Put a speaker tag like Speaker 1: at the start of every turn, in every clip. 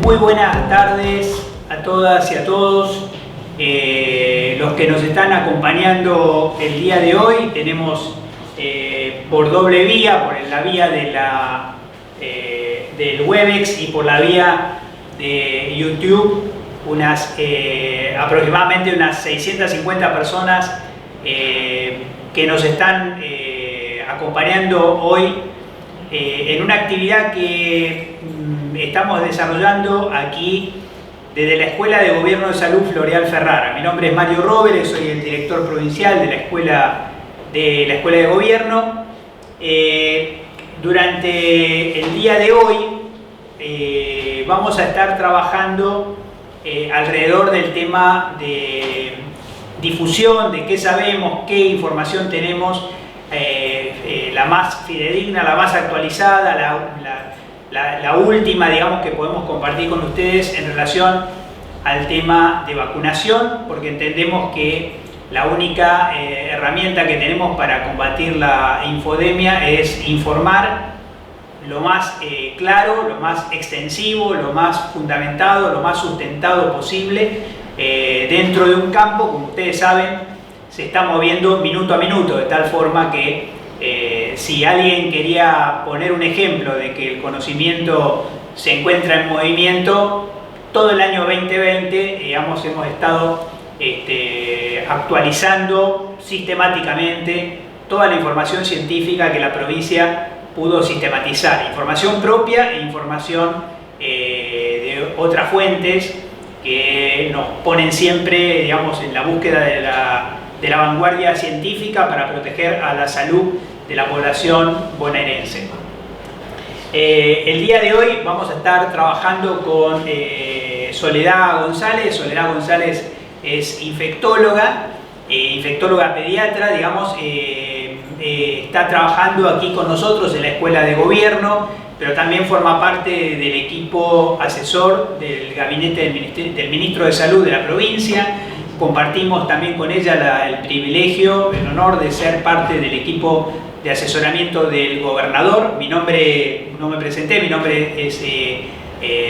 Speaker 1: Muy buenas tardes a todas y a todos los que nos están acompañando el día de hoy. Tenemos por doble vía, por la vía de del Webex y por la vía de YouTube, aproximadamente unas 650 personas que nos están acompañando hoy en una actividad que estamos desarrollando aquí desde la Escuela de Gobierno de Salud Floreal Ferrara. Mi nombre es Mario Róveres, soy el director provincial de la Escuela de Gobierno. Durante el día de hoy vamos a estar trabajando alrededor del tema de difusión, de qué sabemos, qué información tenemos, la más fidedigna, la más actualizada, la última, digamos, que podemos compartir con ustedes en relación al tema de vacunación, porque entendemos que la única herramienta que tenemos para combatir la infodemia es informar lo más claro, lo más extensivo, lo más fundamentado, lo más sustentado posible dentro de un campo, como ustedes saben, se está moviendo minuto a minuto, de tal forma que si alguien quería poner un ejemplo de que el conocimiento se encuentra en movimiento, todo el año 2020, digamos, hemos estado actualizando sistemáticamente toda la información científica que la provincia pudo sistematizar, información propia e información de otras fuentes que nos ponen siempre, digamos, en la búsqueda de la vanguardia científica para proteger a la salud de la población bonaerense. El día de hoy vamos a estar trabajando con Soledad González. Soledad González es infectóloga pediatra, digamos, está trabajando aquí con nosotros en la Escuela de Gobierno, pero también forma parte del equipo asesor del gabinete del Ministro de Salud de la provincia. Compartimos también con ella el privilegio, el honor de ser parte del equipo de asesoramiento del gobernador. No me presenté, mi nombre es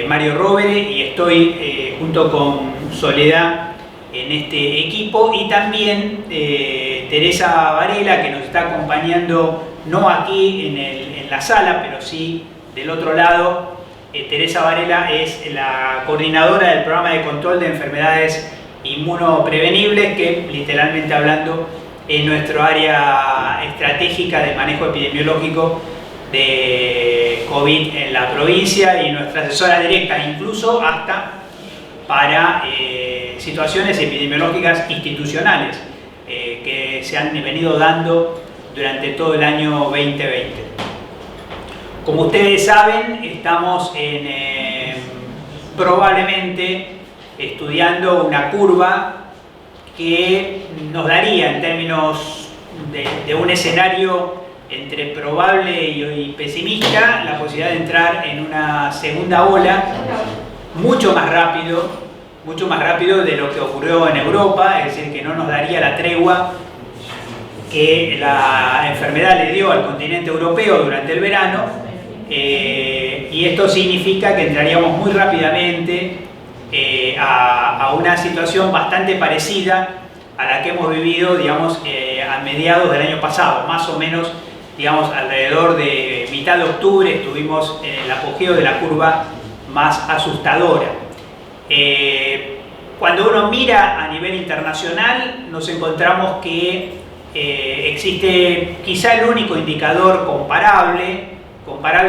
Speaker 1: Mario Róveres y estoy junto con Soledad en este equipo, y también Teresa Varela, que nos está acompañando no aquí en la sala, pero sí del otro lado. Teresa Varela es la coordinadora del programa de control de enfermedades inmunoprevenibles, que literalmente hablando es nuestro área estratégica de manejo epidemiológico de COVID en la provincia, y nuestra asesora directa incluso hasta para situaciones epidemiológicas institucionales que se han venido dando durante todo el año 2020. Como ustedes saben, estamos probablemente estudiando una curva que nos daría, en términos de un escenario entre probable y pesimista, la posibilidad de entrar en una segunda ola mucho más rápido de lo que ocurrió en Europa, es decir, que no nos daría la tregua que la enfermedad le dio al continente europeo durante el verano, y esto significa que entraríamos muy rápidamente a una situación bastante parecida a la que hemos vivido, digamos, a mediados del año pasado, más o menos, digamos, alrededor de mitad de octubre estuvimos en el apogeo de la curva más asustadora. Cuando uno mira a nivel internacional, nos encontramos que existe quizá el único indicador comparable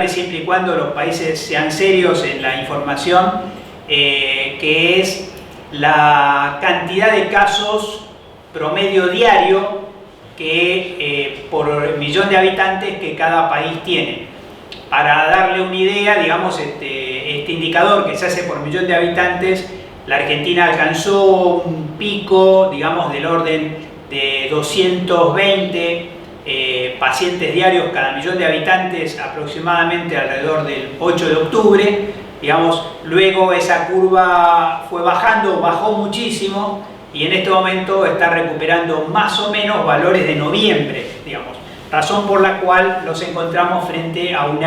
Speaker 1: siempre y cuando los países sean serios en la información, que es la cantidad de casos promedio diario por millón de habitantes que cada país tiene. Para darle una idea, digamos, este indicador que se hace por millón de habitantes, la Argentina alcanzó un pico, digamos, del orden de 220 pacientes diarios cada millón de habitantes, aproximadamente alrededor del 8 de octubre. Digamos, luego esa curva fue bajando, bajó muchísimo, y en este momento está recuperando más o menos valores de noviembre, digamos. Razón por la cual nos encontramos frente a un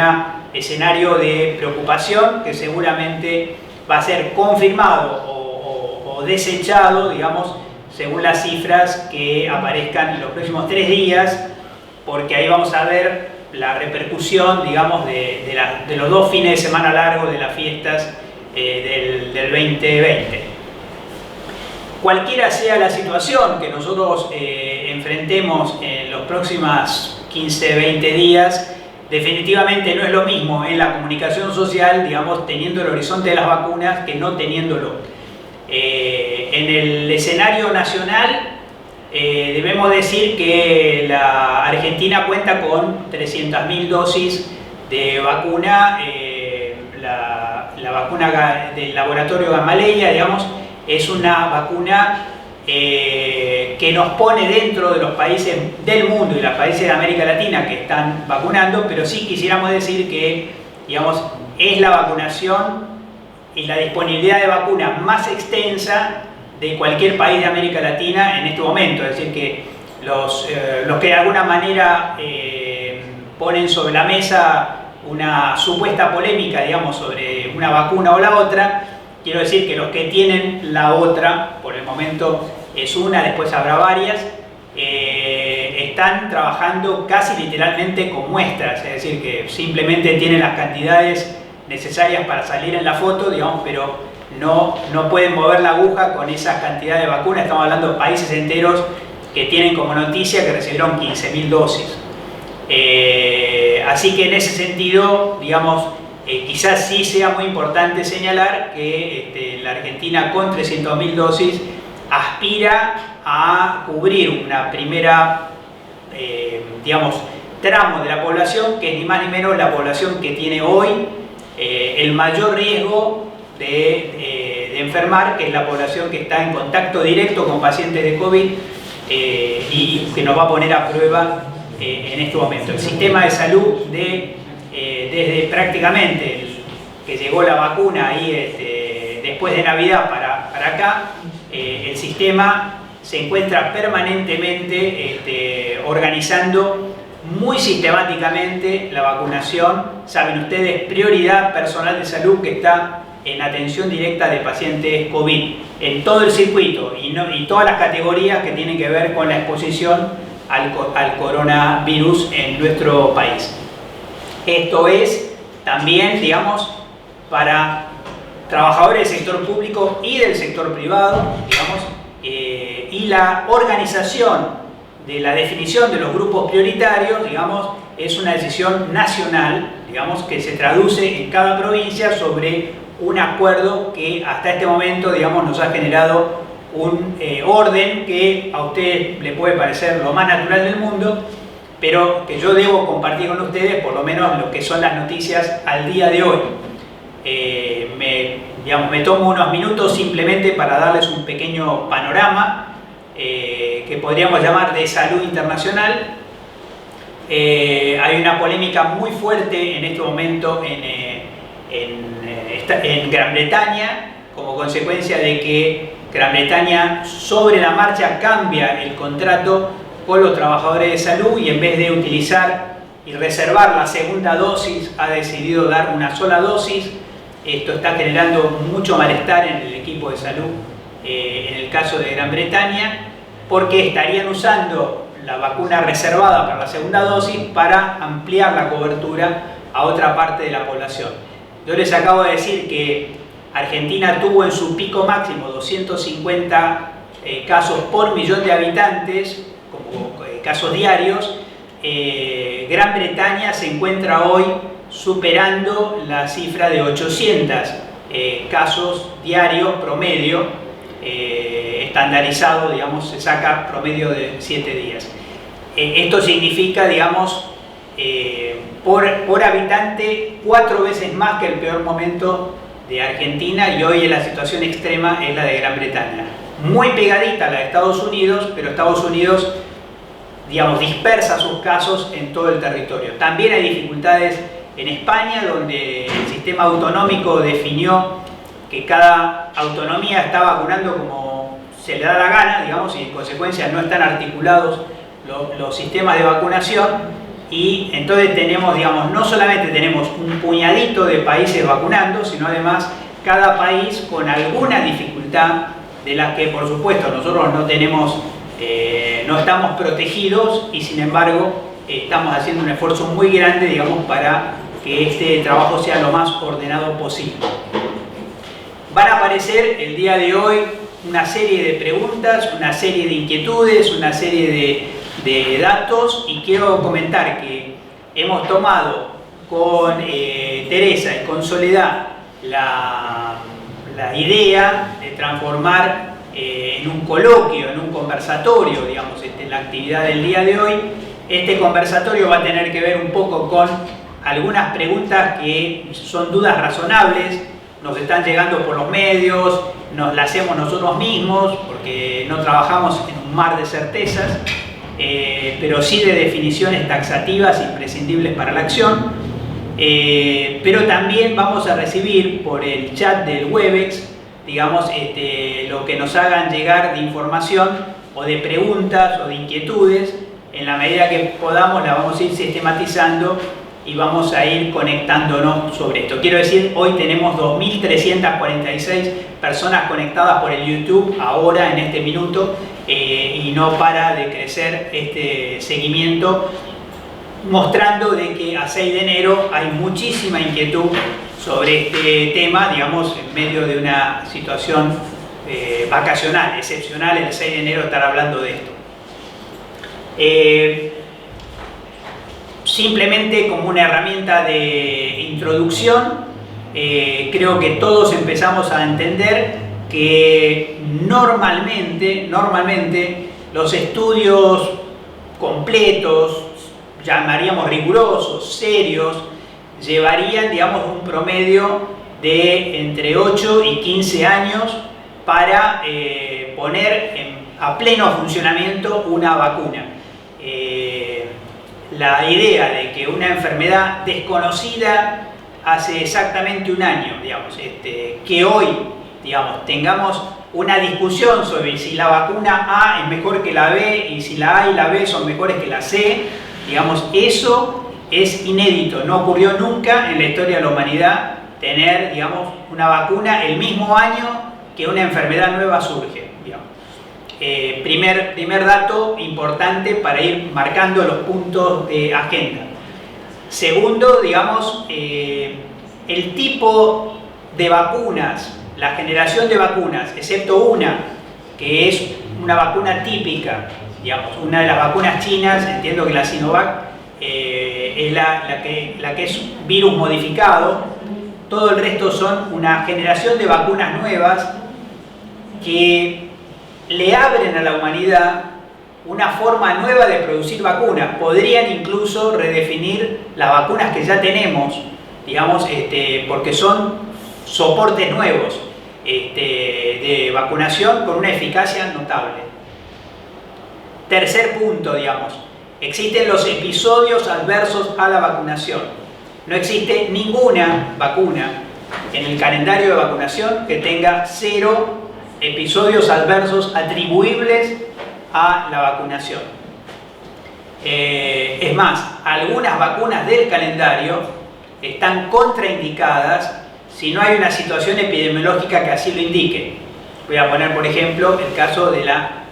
Speaker 1: escenario de preocupación que seguramente va a ser confirmado o desechado, digamos, según las cifras que aparezcan en los próximos 3 días, porque ahí vamos a ver la repercusión, digamos, de los 2 fines de semana largos de las fiestas del 2020. Cualquiera sea la situación que nosotros enfrentemos en los próximos 15-20 días, definitivamente no es lo mismo en la comunicación social, digamos, teniendo el horizonte de las vacunas que no teniéndolo. En el escenario nacional debemos decir que la Argentina cuenta con 300.000 dosis de vacuna, la vacuna del laboratorio Gamaleya, digamos, es una vacuna que nos pone dentro de los países del mundo y los países de América Latina que están vacunando, pero sí quisiéramos decir que, digamos, es la vacunación y la disponibilidad de vacuna más extensa de cualquier país de América Latina en este momento. Es decir, que los que de alguna manera ponen sobre la mesa una supuesta polémica, digamos, sobre una vacuna o la otra, quiero decir que los que tienen la otra, por el momento es una, después habrá varias, están trabajando casi literalmente con muestras, es decir, que simplemente tienen las cantidades necesarias para salir en la foto, digamos, pero no pueden mover la aguja con esa cantidad de vacunas. Estamos hablando de países enteros que tienen como noticia que recibieron 15.000 dosis. Así que en ese sentido, digamos, quizás sí sea muy importante señalar que la Argentina con 300.000 dosis aspira a cubrir una primera, digamos, tramo de la población, que es ni más ni menos la población que tiene hoy el mayor riesgo de enfermar, que es la población que está en contacto directo con pacientes de COVID y que nos va a poner a prueba en este momento. El sistema de salud desde prácticamente que llegó la vacuna ahí después de Navidad para acá, el sistema se encuentra permanentemente organizando muy sistemáticamente la vacunación. Saben ustedes, prioridad personal de salud que está en atención directa de pacientes COVID en todo el circuito y todas las categorías que tienen que ver con la exposición al coronavirus en nuestro país. Esto es también, digamos, para trabajadores del sector público y del sector privado, digamos, y la organización de la definición de los grupos prioritarios, digamos, es una decisión nacional, digamos, que se traduce en cada provincia sobre un acuerdo que hasta este momento, digamos, nos ha generado un orden que a usted le puede parecer lo más natural del mundo, pero que yo debo compartir con ustedes por lo menos lo que son las noticias al día de hoy. Me tomo unos minutos simplemente para darles un pequeño panorama que podríamos llamar de salud internacional. Hay una polémica muy fuerte en este momento en Gran Bretaña, como consecuencia de que Gran Bretaña sobre la marcha cambia el contrato con los trabajadores de salud y en vez de utilizar y reservar la segunda dosis ha decidido dar una sola dosis. Esto está generando mucho malestar en el equipo de salud en el caso de Gran Bretaña, porque estarían usando la vacuna reservada para la segunda dosis para ampliar la cobertura a otra parte de la población. Yo les acabo de decir que Argentina tuvo en su pico máximo 250 casos por millón de habitantes, como casos diarios. Gran Bretaña se encuentra hoy superando la cifra de 800 casos diarios promedio, estandarizado, digamos, se saca promedio de 7 días. Esto significa, digamos, por habitante 4 veces más que el peor momento de Argentina, y hoy la situación extrema es la de Gran Bretaña. Muy pegadita a la de Estados Unidos, pero Estados Unidos, digamos, dispersa sus casos en todo el territorio. También hay dificultades en España, donde el sistema autonómico definió que cada autonomía está vacunando como se le da la gana, digamos, y en consecuencia no están articulados los sistemas de vacunación, y entonces tenemos, digamos, no solamente tenemos un puñadito de países vacunando, sino además cada país con alguna dificultad de las que por supuesto nosotros no tenemos, no estamos protegidos y sin embargo estamos haciendo un esfuerzo muy grande, digamos, para que este trabajo sea lo más ordenado posible. Van a aparecer el día de hoy una serie de preguntas, una serie de inquietudes, una serie de datos, y quiero comentar que hemos tomado con Teresa y con Soledad la idea de transformar en un coloquio, en un conversatorio, digamos, la actividad del día de hoy. Este conversatorio va a tener que ver un poco con algunas preguntas que son dudas razonables, nos están llegando por los medios, nos las hacemos nosotros mismos, porque no trabajamos en un mar de certezas, pero sí de definiciones taxativas imprescindibles para la acción. Pero también vamos a recibir por el chat del Webex, digamos, lo que nos hagan llegar de información o de preguntas o de inquietudes. En la medida que podamos la vamos a ir sistematizando y vamos a ir conectándonos sobre esto. Quiero decir, hoy tenemos 2.346 personas conectadas por el YouTube ahora en este minuto, y no para de crecer este seguimiento, mostrando de que a 6 de enero hay muchísima inquietud sobre este tema, digamos, en medio de una situación vacacional, excepcional, el 6 de enero estar hablando de esto. Simplemente como una herramienta de introducción, creo que todos empezamos a entender que normalmente los estudios completos, llamaríamos rigurosos, serios, llevarían, digamos, un promedio de entre 8 y 15 años para poner a pleno funcionamiento una vacuna. La idea de que una enfermedad desconocida hace exactamente un año, digamos, que hoy, digamos, tengamos una discusión sobre si la vacuna A es mejor que la B y si la A y la B son mejores que la C, digamos, eso es inédito, no ocurrió nunca en la historia de la humanidad tener, digamos, una vacuna el mismo año que una enfermedad nueva surge, digamos. Primer dato importante para ir marcando los puntos de agenda. Segundo, digamos, el tipo de vacunas, la generación de vacunas, excepto una, que es una vacuna típica, digamos, una de las vacunas chinas, entiendo que la Sinovac es la que es virus modificado. Todo el resto son una generación de vacunas nuevas que le abren a la humanidad una forma nueva de producir vacunas. Podrían incluso redefinir las vacunas que ya tenemos, digamos, porque son soportes nuevos de vacunación con una eficacia notable. Tercer punto, digamos, existen los episodios adversos a la vacunación. No existe ninguna vacuna en el calendario de vacunación que tenga 0 episodios adversos atribuibles a la vacunación. Es más, algunas vacunas del calendario están contraindicadas si no hay una situación epidemiológica que así lo indique. Voy a poner, por ejemplo, el caso de la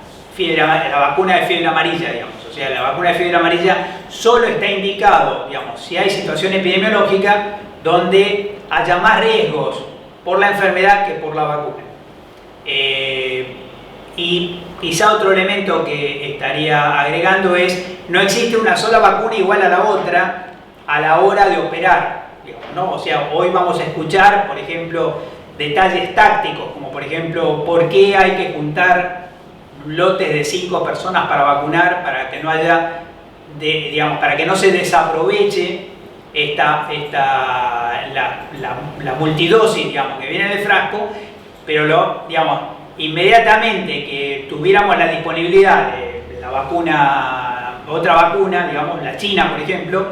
Speaker 1: vacuna de fiebre amarilla, digamos. O sea, la vacuna de fiebre amarilla solo está indicado, digamos, si hay situación epidemiológica donde haya más riesgos por la enfermedad que por la vacuna. Y quizá otro elemento que estaría agregando es, no existe una sola vacuna igual a la otra a la hora de operar, digamos, ¿no? O sea, hoy vamos a escuchar, por ejemplo, detalles tácticos, como por ejemplo, por qué hay que juntar lotes de 5 personas para vacunar, para que no haya, digamos, para que no se desaproveche la multidosis, digamos, que viene del frasco, pero digamos, inmediatamente que tuviéramos la disponibilidad de la vacuna, otra vacuna, digamos, la China, por ejemplo,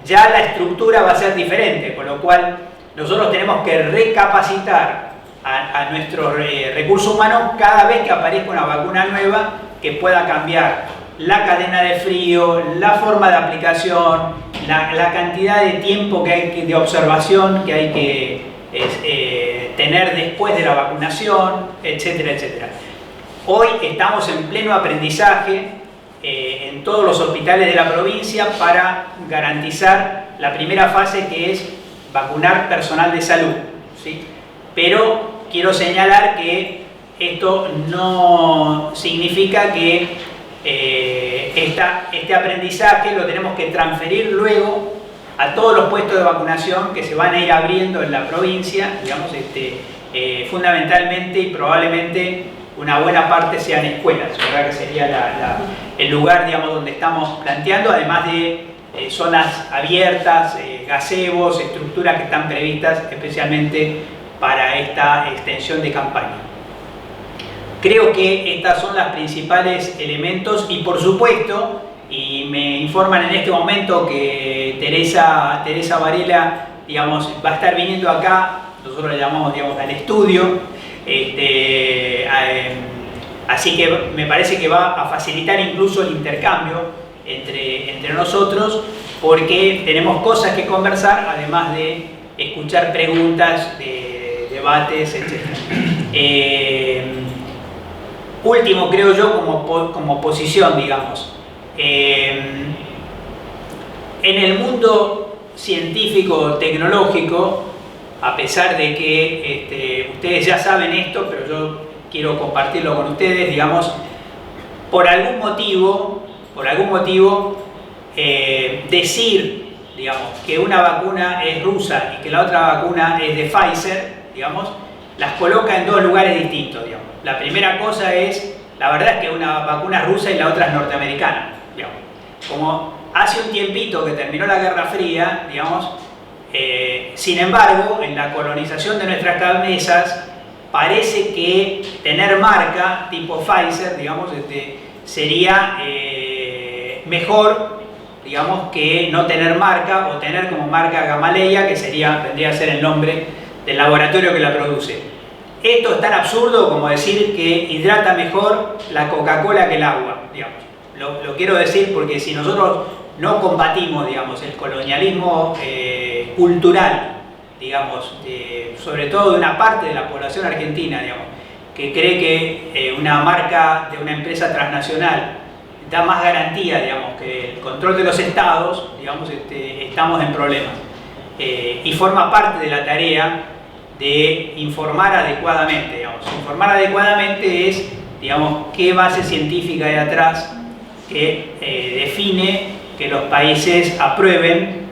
Speaker 1: ya la estructura va a ser diferente, con lo cual nosotros tenemos que recapacitar a nuestros recursos humanos cada vez que aparezca una vacuna nueva que pueda cambiar la cadena de frío, la forma de aplicación, la cantidad de tiempo que hay de observación que hay que tener tener después de la vacunación, etcétera, etcétera. Hoy estamos en pleno aprendizaje en todos los hospitales de la provincia para garantizar la primera fase, que es vacunar personal de salud, ¿sí? Pero quiero señalar que esto no significa que este aprendizaje lo tenemos que transferir luego a todos los puestos de vacunación que se van a ir abriendo en la provincia, digamos, fundamentalmente y probablemente una buena parte sean escuelas, ¿verdad? Que sería el lugar, digamos, donde estamos planteando, además de zonas abiertas, gazebos, estructuras que están previstas especialmente para esta extensión de campaña. Creo que estas son los principales elementos y, por supuesto, y me informan en este momento que Teresa Varela, digamos, va a estar viniendo acá, nosotros le llamamos, digamos, al estudio, así que me parece que va a facilitar incluso el intercambio entre nosotros, porque tenemos cosas que conversar, además de escuchar preguntas, debates, etc. Último, creo yo, como posición, digamos. En el mundo científico-tecnológico, a pesar de que ustedes ya saben esto, pero yo quiero compartirlo con ustedes, digamos, por algún motivo, decir, digamos, que una vacuna es rusa y que la otra vacuna es de Pfizer, digamos, las coloca en dos lugares distintos, digamos. La primera cosa es, la verdad es que una vacuna es rusa y la otra es norteamericana, digamos. Como hace un tiempito que terminó la Guerra Fría, digamos, sin embargo, en la colonización de nuestras cabezas, parece que tener marca tipo Pfizer, digamos, sería mejor, digamos, que no tener marca, o tener como marca Gamaleya, que vendría a ser el nombre del laboratorio que la produce. Esto es tan absurdo como decir que hidrata mejor la Coca-Cola que el agua, digamos. Lo quiero decir porque si nosotros no combatimos, digamos, el colonialismo cultural, digamos, sobre todo de una parte de la población argentina, digamos, que cree que una marca de una empresa transnacional da más garantía, digamos, que el control de los estados, digamos, estamos en problemas. Y forma parte de la tarea de informar adecuadamente, digamos. Informar adecuadamente es, digamos, qué base científica hay atrás que define que los países aprueben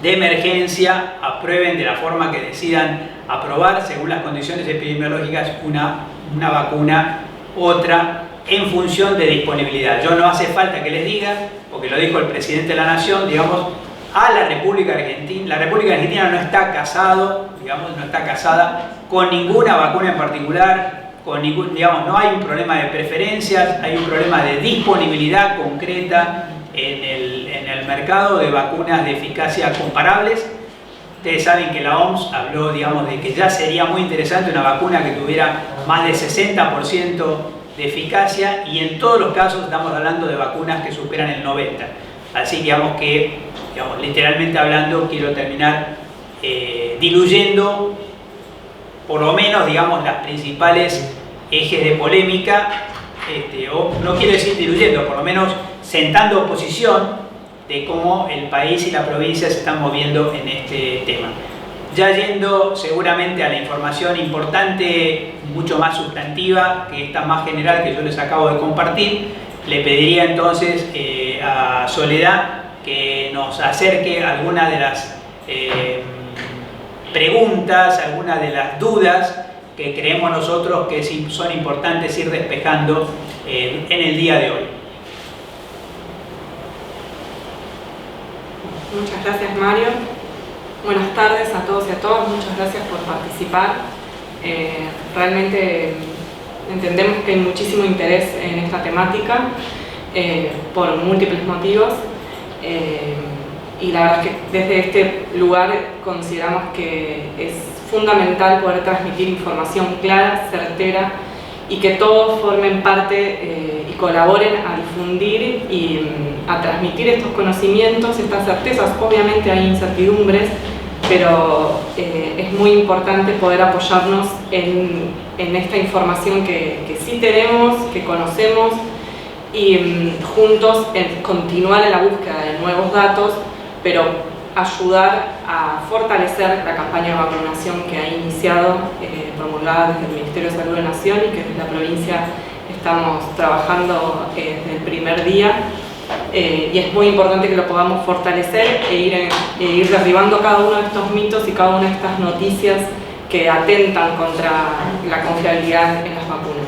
Speaker 1: de emergencia, aprueben de la forma que decidan aprobar según las condiciones epidemiológicas una vacuna, otra, en función de disponibilidad. Yo no hace falta que les diga, porque lo dijo el presidente de la Nación, digamos, a la República Argentina. La República Argentina no está casada con ninguna vacuna en particular, digamos, no hay un problema de preferencias, hay un problema de disponibilidad concreta en el mercado de vacunas de eficacia comparables. Ustedes saben que la OMS habló, digamos, de que ya sería muy interesante una vacuna que tuviera más del 60% de eficacia, y en todos los casos estamos hablando de vacunas que superan el 90%. Así, digamos, que, digamos, literalmente hablando, quiero terminar diluyendo por lo menos, digamos, las principales ejes de polémica, o no quiero decir diluyendo, por lo menos sentando posición de cómo el país y la provincia se están moviendo en este tema. Ya yendo seguramente a la información importante, mucho más sustantiva, que esta más general que yo les acabo de compartir, le pediría entonces a Soledad que nos acerque algunas de las preguntas, algunas de las dudas que creemos nosotros que son importantes ir despejando en el día de hoy.
Speaker 2: Muchas gracias, Mario. Buenas tardes a todos y a todas. Muchas gracias por participar. Realmente entendemos que hay muchísimo interés en esta temática por múltiples motivos. Y la verdad es que desde este lugar consideramos que es fundamental poder transmitir información clara, certera, y que todos formen parte y colaboren a difundir y a transmitir estos conocimientos, estas certezas. Obviamente hay incertidumbres, pero es muy importante poder apoyarnos en esta información que sí tenemos, que conocemos, y juntos continuar en la búsqueda de nuevos datos, pero ayudar a fortalecer la campaña de vacunación que ha iniciado, promulgada desde el Ministerio de Salud de la Nación, y que desde la provincia estamos trabajando desde el primer día. Y es muy importante que lo podamos fortalecer e ir derribando cada uno de estos mitos y cada una de estas noticias que atentan contra la confiabilidad en las vacunas.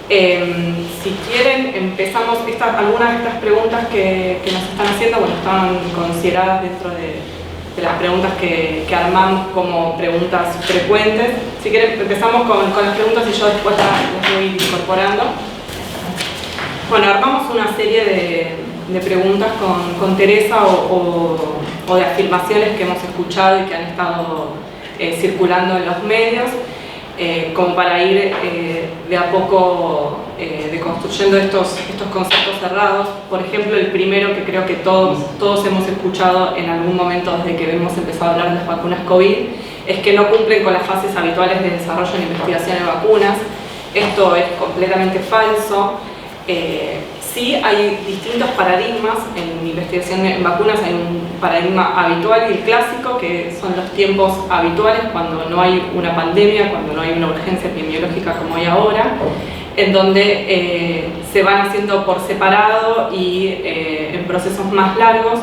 Speaker 2: Si quieren, empezamos. Algunas de estas preguntas que nos están haciendo, bueno, están consideradas dentro de las preguntas que armamos como preguntas frecuentes. Si quieren, empezamos con las preguntas y yo después las voy incorporando. Bueno, armamos una serie de preguntas con Teresa o de afirmaciones que hemos escuchado y que han estado circulando en los medios, como para ir de a poco deconstruyendo estos conceptos cerrados. Por ejemplo, el primero, que creo que todos hemos escuchado en algún momento desde que hemos empezado a hablar de las vacunas COVID, es que no cumplen con las fases habituales de desarrollo e investigación de vacunas. Esto es completamente falso. Sí hay distintos paradigmas en investigación en vacunas. Hay un paradigma habitual y el clásico, que son los tiempos habituales, cuando no hay una pandemia, cuando no hay una urgencia epidemiológica como hay ahora, en donde se van haciendo por separado y en procesos más largos.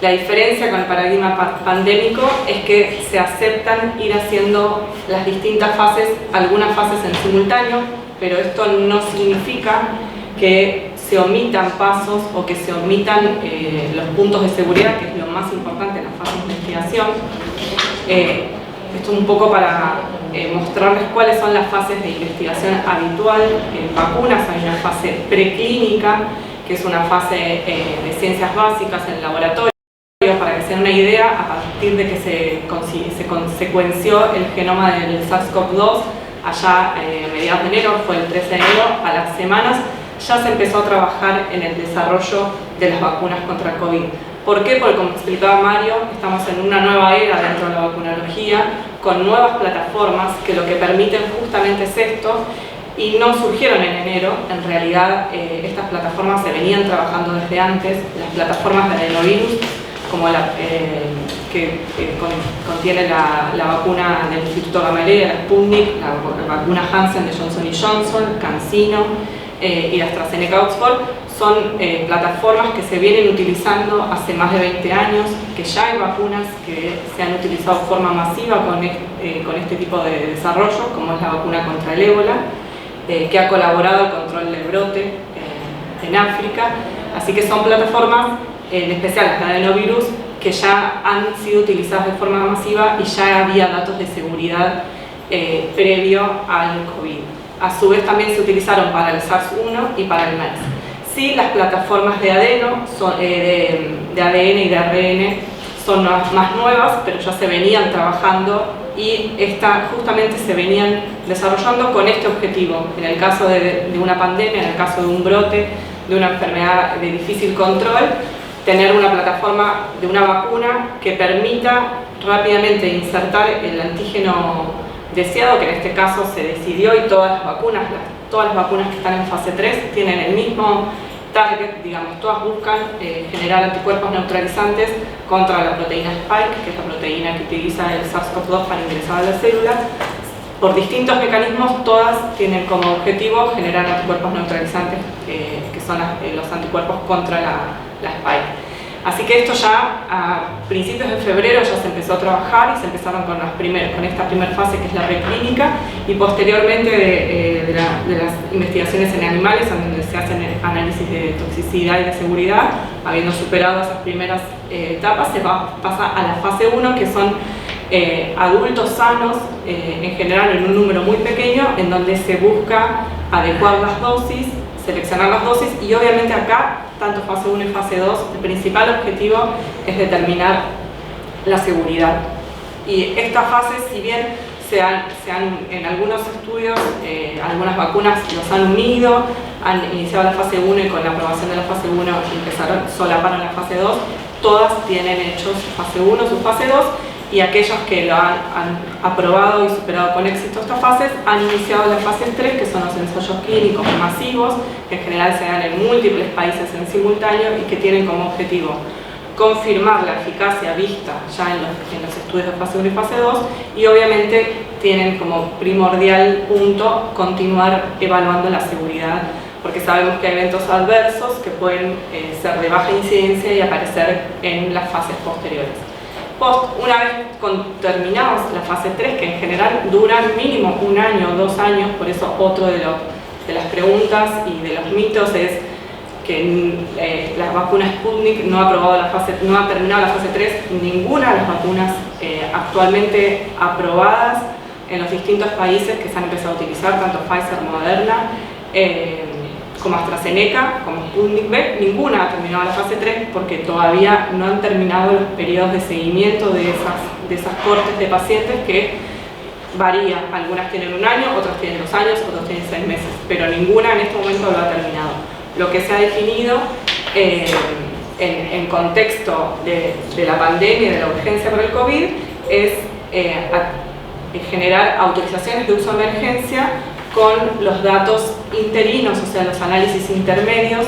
Speaker 2: La diferencia con el paradigma pandémico es que se aceptan ir haciendo las distintas fases, algunas fases en simultáneo, pero esto no significa que se omitan pasos o que se omitan los puntos de seguridad, que es lo más importante en la fase de investigación. Esto es un poco para mostrarles cuáles son las fases de investigación habitual en vacunas. Hay una fase preclínica, que es una fase de ciencias básicas en el laboratorio. Para que se den una idea, a partir de que se secuenció el genoma del SARS-CoV-2 allá a mediados de enero, fue el 13 de enero, a las semanas ya se empezó a trabajar en el desarrollo de las vacunas contra el COVID. ¿Por qué? Porque, como explicaba Mario, estamos en una nueva era dentro de la vacunología, con nuevas plataformas que lo que permiten justamente es esto, y no surgieron en enero. En realidad estas plataformas se venían trabajando desde antes. Las plataformas de adenovirus, como la que contiene la vacuna del Instituto Gamaleya, la Sputnik, la vacuna Janssen de Johnson & Johnson, CanSino y la AstraZeneca Oxford, son plataformas que se vienen utilizando hace más de 20 años, que ya hay vacunas que se han utilizado de forma masiva con este tipo de desarrollo, como es la vacuna contra el ébola, que ha colaborado al control del brote en África. Así que son plataformas, en especial las de adenovirus, que ya han sido utilizadas de forma masiva y ya había datos de seguridad previo al COVID. A su vez también se utilizaron para el SARS-1 y para el MERS. Sí, las plataformas de de ADN y de ARN son más nuevas, pero ya se venían trabajando y justamente se venían desarrollando con este objetivo. En el caso de una pandemia, en el caso de un brote, de una enfermedad de difícil control, tener una plataforma de una vacuna que permita rápidamente insertar el antígeno deseado, que en este caso se decidió, y todas las vacunas que están en fase 3 tienen el mismo target, digamos, todas buscan generar anticuerpos neutralizantes contra la proteína Spike, que es la proteína que utiliza el SARS-CoV-2 para ingresar a las células. Por distintos mecanismos, todas tienen como objetivo generar anticuerpos neutralizantes, que son los anticuerpos contra la Spike. Así que esto ya a principios de febrero ya se empezó a trabajar y se empezaron con esta primera fase, que es la preclínica, y posteriormente de las investigaciones en animales, donde se hacen análisis de toxicidad y de seguridad. Habiendo superado esas primeras etapas, se pasa a la fase 1, que son adultos sanos, en general en un número muy pequeño, en donde se busca adecuar las dosis, seleccionar las dosis, y obviamente acá, tanto fase 1 y fase 2, el principal objetivo es determinar la seguridad. Y estas fases, si bien en algunos estudios, algunas vacunas los han unido, han iniciado la fase 1 y con la aprobación de la fase 1 empezaron, solaparon la fase 2, todas tienen hechos fase 1, su fase 2, y aquellos que lo han aprobado y superado con éxito estas fases han iniciado las fases 3, que son los ensayos clínicos masivos, que en general se dan en múltiples países en simultáneo y que tienen como objetivo confirmar la eficacia vista ya en los estudios de fase 1 y fase 2, y obviamente tienen como primordial punto continuar evaluando la seguridad, porque sabemos que hay eventos adversos que pueden ser de baja incidencia y aparecer en las fases posteriores. Una vez terminamos la fase 3, que en general duran mínimo 1 año o 2 años, por eso otro de las preguntas y de los mitos es que la vacuna Sputnik no ha terminado la fase 3, ninguna de las vacunas actualmente aprobadas en los distintos países que se han empezado a utilizar, tanto Pfizer, Moderna, como AstraZeneca, como Sputnik V, ninguna ha terminado la fase 3 porque todavía no han terminado los periodos de seguimiento de esas cortes de pacientes que varía. Algunas tienen 1 año, otras tienen 2 años, otras tienen 6 meses, pero ninguna en este momento lo ha terminado. Lo que se ha definido en contexto de la pandemia y de la urgencia por el COVID es generar autorizaciones de uso de emergencia con los datos interinos, o sea, los análisis intermedios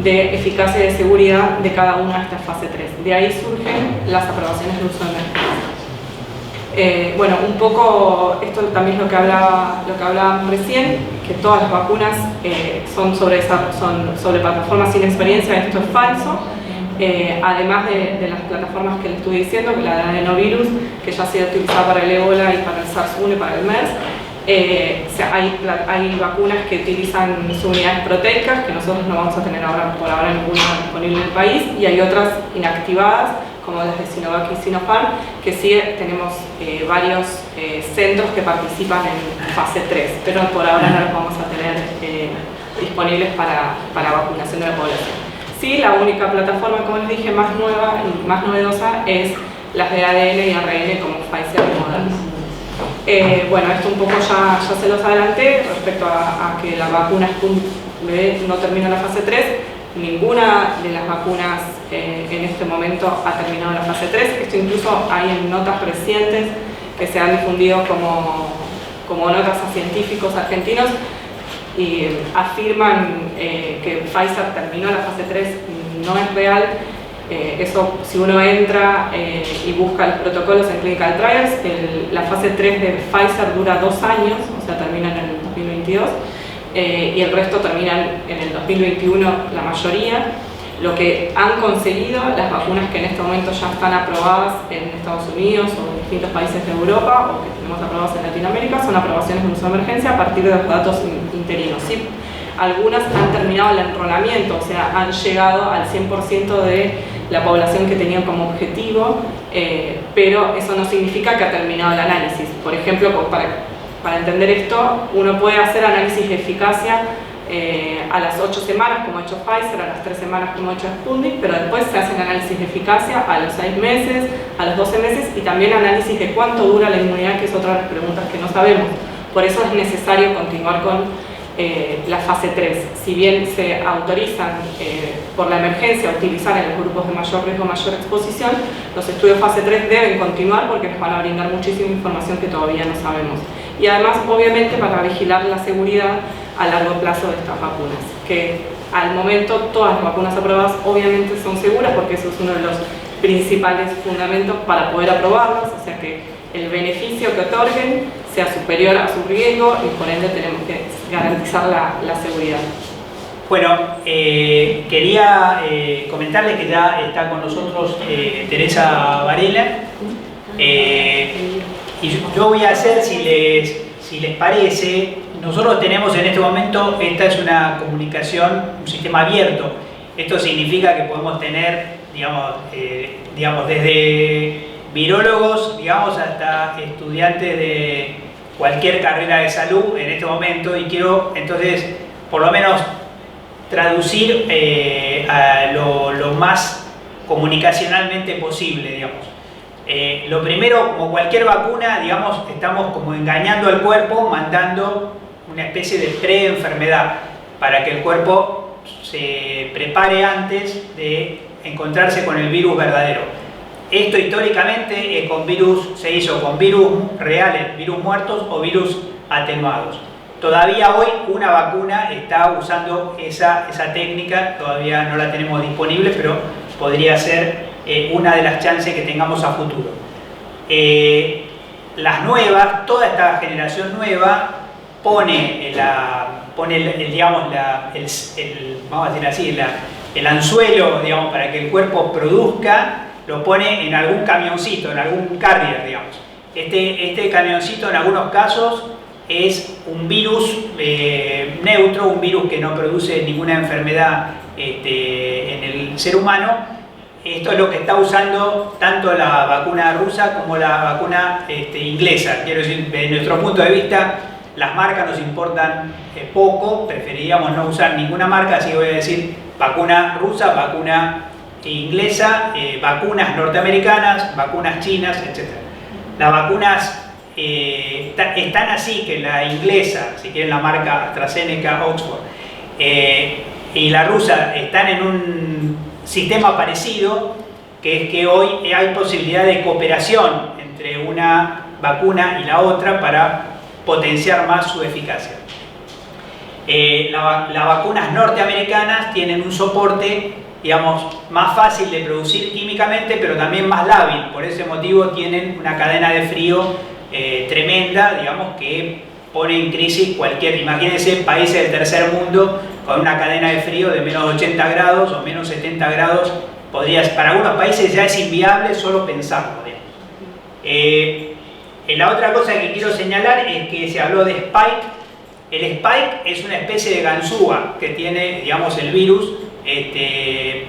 Speaker 2: de eficacia y de seguridad de cada una de estas fases 3. De ahí surgen las aprobaciones de uso de emergencia. Bueno, un poco, esto también es lo que hablábamos recién, que todas las vacunas son sobre plataformas sin experiencia. Esto es falso. Además de las plataformas que les estuve diciendo, la de adenovirus, que ya ha sido utilizada para el ébola y para el SARS-1 y para el MERS, hay vacunas que utilizan subunidades proteicas, que nosotros no vamos a tener por ahora ninguna disponible en el país, y hay otras inactivadas, como las de Sinovac y Sinopharm, que sí tenemos varios centros que participan en fase 3, pero por ahora no los vamos a tener disponibles para vacunación de la población. Sí, la única plataforma, como les dije, más nueva y más novedosa es las de ADN y ARN como Pfizer y Moderna. Bueno, esto un poco ya se los adelanté respecto a que la vacuna Sputnik V no termina la fase 3. Ninguna de las vacunas en este momento ha terminado la fase 3. Esto incluso hay en notas recientes que se han difundido como notas a científicos argentinos y afirman que Pfizer terminó la fase 3. No es real. Eso, si uno entra y busca los protocolos en Clinical Trials, la fase 3 de Pfizer dura 2 años, o sea, termina en el 2022, y el resto terminan en el 2021, la mayoría. Lo que han conseguido las vacunas que en este momento ya están aprobadas en Estados Unidos o en distintos países de Europa o que tenemos aprobadas en Latinoamérica son aprobaciones de uso de emergencia a partir de los datos interinos. ¿Sí? Algunas han terminado el enrolamiento, o sea, han llegado al 100% de la población que tenían como objetivo, pero eso no significa que ha terminado el análisis. Por ejemplo, para entender esto, uno puede hacer análisis de eficacia a las 8 semanas, como ha hecho Pfizer, a las 3 semanas, como ha hecho Sputnik, pero después se hacen análisis de eficacia a los 6 meses, a los 12 meses y también análisis de cuánto dura la inmunidad, que es otra de las preguntas que no sabemos. Por eso es necesario continuar con la fase 3. Si bien se autorizan por la emergencia utilizar en los grupos de mayor riesgo, mayor exposición, los estudios fase 3 deben continuar porque nos van a brindar muchísima información que todavía no sabemos. Y además, obviamente, para vigilar la seguridad a largo plazo de estas vacunas, que al momento todas las vacunas aprobadas obviamente son seguras porque eso es uno de los principales fundamentos para poder aprobarlas, o sea que el beneficio que otorguen sea superior a su riesgo y por ende tenemos que garantizar la seguridad.
Speaker 1: Bueno, quería comentarles que ya está con nosotros Teresa Varela y yo voy a hacer, si les parece, nosotros tenemos en este momento, esta es una comunicación, un sistema abierto. Esto significa que podemos tener, digamos desde virólogos, hasta estudiantes de cualquier carrera de salud en este momento, y quiero entonces por lo menos traducir a lo más comunicacionalmente posible, digamos. Lo primero, como cualquier vacuna, estamos como engañando al cuerpo, mandando una especie de pre-enfermedad para que el cuerpo se prepare antes de encontrarse con el virus verdadero. Esto históricamente con virus, se hizo con virus reales, virus muertos o virus atenuados. Todavía hoy una vacuna está usando esa técnica, todavía no la tenemos disponible, pero podría ser una de las chances que tengamos a futuro. Las nuevas, toda esta generación nueva pone, vamos a decir así, el anzuelo, digamos, para que el cuerpo produzca, lo pone en algún camioncito, en algún carrier, digamos. Este camioncito en algunos casos es un virus neutro, un virus que no produce ninguna enfermedad en el ser humano. Esto es lo que está usando tanto la vacuna rusa como la vacuna inglesa. Quiero decir, desde nuestro punto de vista, las marcas nos importan poco, preferiríamos no usar ninguna marca, así que voy a decir vacuna rusa, vacuna inglesa, vacunas norteamericanas, vacunas chinas, etc. Las vacunas están así que la inglesa, si quieren la marca AstraZeneca, Oxford, y la rusa están en un sistema parecido, que es que hoy hay posibilidad de cooperación entre una vacuna y la otra para potenciar más su eficacia. Las vacunas norteamericanas tienen un soporte, digamos, más fácil de producir químicamente, pero también más lábil. Por ese motivo tienen una cadena de frío tremenda, digamos, que pone en crisis cualquier, imagínense, países del tercer mundo con una cadena de frío de menos 80 grados o menos 70 grados, para algunos países ya es inviable solo pensarlo. La otra cosa que quiero señalar es que se habló de Spike. El Spike es una especie de ganzúa que tiene, digamos, el virus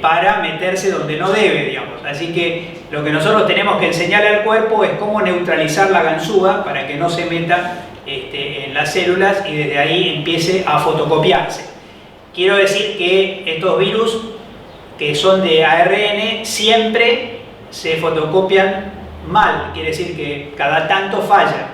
Speaker 1: para meterse donde no debe, digamos. Así que lo que nosotros tenemos que enseñarle al cuerpo es cómo neutralizar la ganzúa para que no se meta en las células y desde ahí empiece a fotocopiarse. Quiero decir que estos virus que son de ARN siempre se fotocopian mal, quiere decir que cada tanto falla.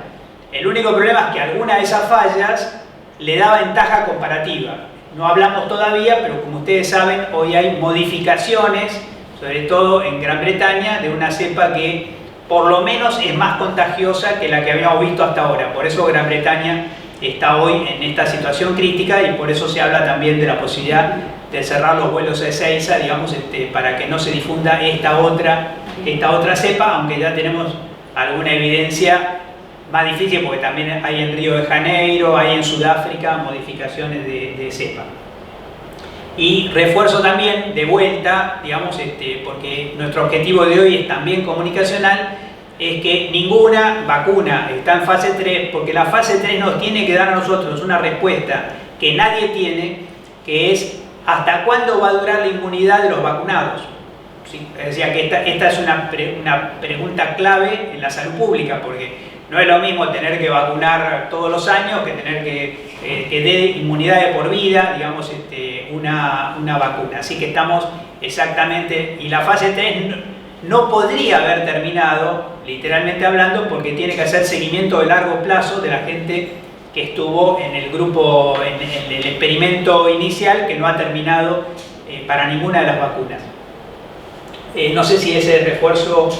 Speaker 1: El único problema es que alguna de esas fallas le da ventaja comparativa. No hablamos todavía, pero como ustedes saben, hoy hay modificaciones, sobre todo en Gran Bretaña, de una cepa que por lo menos es más contagiosa que la que habíamos visto hasta ahora. Por eso Gran Bretaña está hoy en esta situación crítica y por eso se habla también de la posibilidad de cerrar los vuelos a Ezeiza, digamos, para que no se difunda esta otra cepa, aunque ya tenemos alguna evidencia más difícil porque también hay en Río de Janeiro, hay en Sudáfrica modificaciones de cepa. Y refuerzo también de vuelta, digamos, porque nuestro objetivo de hoy es también comunicacional, es que ninguna vacuna está en fase 3, porque la fase 3 nos tiene que dar a nosotros una respuesta que nadie tiene, que es ¿hasta cuándo va a durar la inmunidad de los vacunados? ¿Sí? Es decir, que esta es una pregunta clave en la salud pública, porque no es lo mismo tener que vacunar todos los años que tener que dé inmunidad de por vida, digamos, una vacuna. Así que estamos exactamente, y la fase 3 no podría haber terminado, literalmente hablando, porque tiene que hacer seguimiento de largo plazo de la gente que estuvo en el grupo, en el experimento inicial, que no ha terminado para ninguna de las vacunas. No sé si ese refuerzo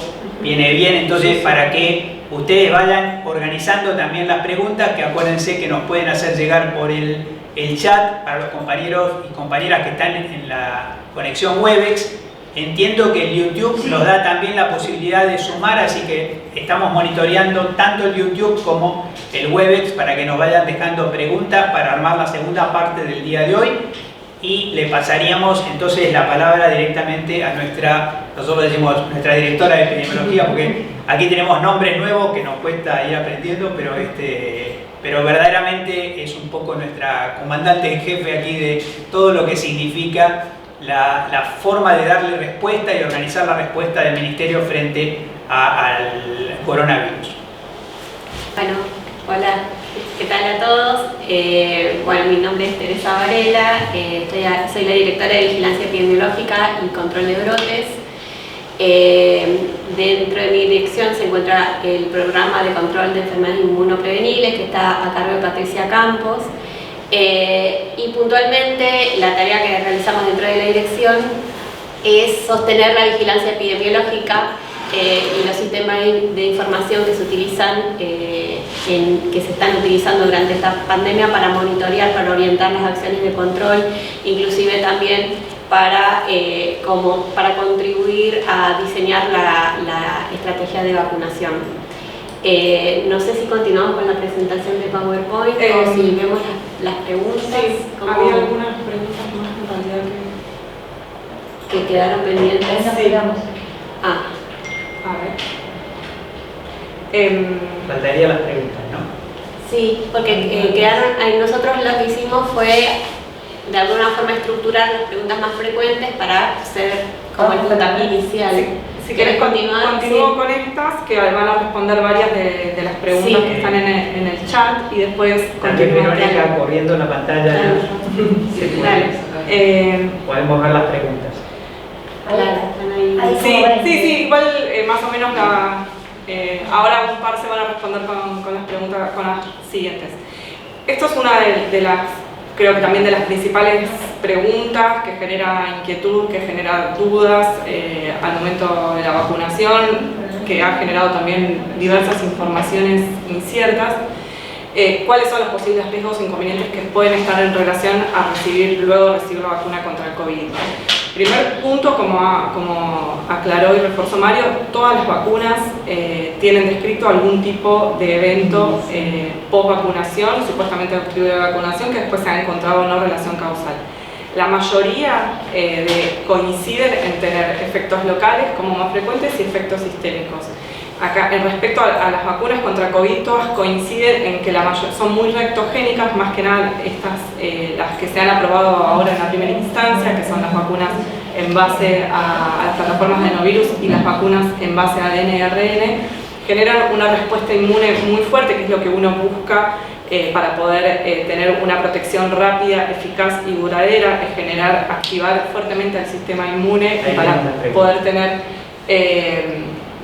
Speaker 1: viene bien, entonces para que ustedes vayan organizando también las preguntas, que acuérdense que nos pueden hacer llegar por el chat para los compañeros y compañeras que están en la conexión Webex. Entiendo que el YouTube nos da también la posibilidad de sumar, así que estamos monitoreando tanto el YouTube como el Webex para que nos vayan dejando preguntas para armar la segunda parte del día de hoy. Y le pasaríamos entonces la palabra directamente a nosotros decimos nuestra directora de epidemiología, porque aquí tenemos nombres nuevos que nos cuesta ir aprendiendo, pero verdaderamente es un poco nuestra comandante en jefe aquí de todo lo que significa la forma de darle respuesta y organizar la respuesta del Ministerio frente al coronavirus.
Speaker 3: Bueno, hola, ¿qué tal a todos? Bueno, mi nombre es Teresa Varela, soy la directora de Vigilancia Epidemiológica y Control de Brotes. Dentro de mi dirección se encuentra el programa de control de enfermedades inmunoprevenibles, que está a cargo de Patricia Campos. Y puntualmente la tarea que realizamos dentro de la dirección es sostener la vigilancia epidemiológica y los sistemas de información que se utilizan, que se están utilizando durante esta pandemia para monitorear, para orientar las acciones de control, inclusive también para contribuir a diseñar la estrategia de vacunación. No sé si continuamos con la presentación de PowerPoint o si vemos las preguntas.
Speaker 2: Sí, había algunas preguntas más en realidad
Speaker 3: que quedaron pendientes.
Speaker 2: Sí.
Speaker 3: A
Speaker 2: ver.
Speaker 1: Faltaría las preguntas, ¿no?
Speaker 3: Sí, porque nosotros lo que hicimos fue de alguna forma estructurar las preguntas más frecuentes para hacer como el puntapié inicial.
Speaker 2: Sí. Si querés continúo
Speaker 3: sí.
Speaker 2: con estas, que van a responder varias de las preguntas
Speaker 3: Sí.
Speaker 2: que están en el chat y después
Speaker 1: También
Speaker 2: continuamos.
Speaker 1: Verónica corriendo la pantalla.
Speaker 3: Claro.
Speaker 1: Se puede.
Speaker 2: Dale.
Speaker 1: Podemos ver las preguntas.
Speaker 3: Claro, están ahí.
Speaker 2: Sí, igual más o menos ahora un par se van a responder con las preguntas, con las siguientes. Esto es una de las, creo que también de las principales preguntas que genera inquietud, que genera dudas al momento de la vacunación, que ha generado también diversas informaciones inciertas. ¿Cuáles son los posibles riesgos e inconvenientes que pueden estar en relación a luego recibir la vacuna contra el COVID? Primer punto, como aclaró y reforzó Mario, todas las vacunas tienen descrito algún tipo de evento post-vacunación, supuestamente obstruido de vacunación, que después se ha encontrado no relación causal. La mayoría coinciden en tener efectos locales como más frecuentes y efectos sistémicos. Acá, respecto a las vacunas contra COVID, todas coinciden en que son muy reactogénicas, más que nada las que se han aprobado ahora en la primera instancia, que son las vacunas en base a las plataformas de adenovirus y las vacunas en base a ADN y ARN, generan una respuesta inmune muy fuerte, que es lo que uno busca para poder tener una protección rápida, eficaz y duradera, es activar fuertemente el sistema inmune para poder tener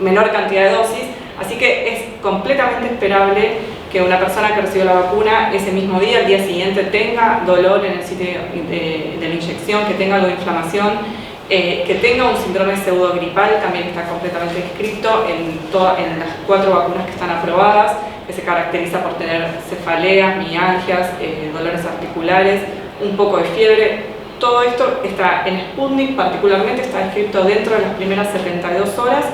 Speaker 2: menor cantidad de dosis, así que es completamente esperable que una persona que recibió la vacuna ese mismo día, al día siguiente, tenga dolor en el sitio de la inyección, que tenga algo de inflamación, que tenga un síndrome pseudogripal, también está completamente descrito en las 4 vacunas que están aprobadas, que se caracteriza por tener cefaleas, mialgias, dolores articulares, un poco de fiebre. Todo esto está en Sputnik, particularmente está descrito dentro de las primeras 72 horas,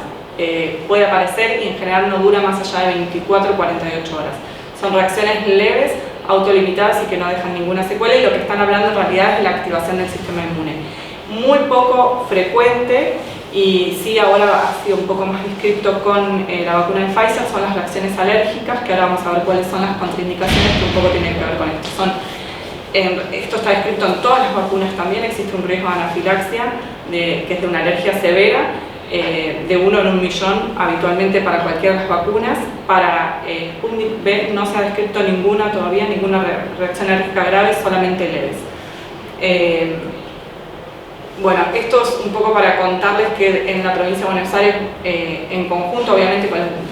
Speaker 2: puede aparecer y en general no dura más allá de 24 o 48 horas. Son reacciones leves, autolimitadas y que no dejan ninguna secuela, y lo que están hablando en realidad es de la activación del sistema inmune. Muy poco frecuente, y sí ahora ha sido un poco más descrito con la vacuna de Pfizer, son las reacciones alérgicas, que ahora vamos a ver cuáles son las contraindicaciones que un poco tienen que ver con esto. Esto está descrito en todas las vacunas también, existe un riesgo de anafilaxia, que es de una alergia severa, de 1 en 1 millón habitualmente para cualquiera de las vacunas. Para Sputnik V no se ha descrito ninguna reacción alérgica grave, solamente leves. Bueno, esto es un poco para contarles que en la provincia de Buenos Aires, en conjunto obviamente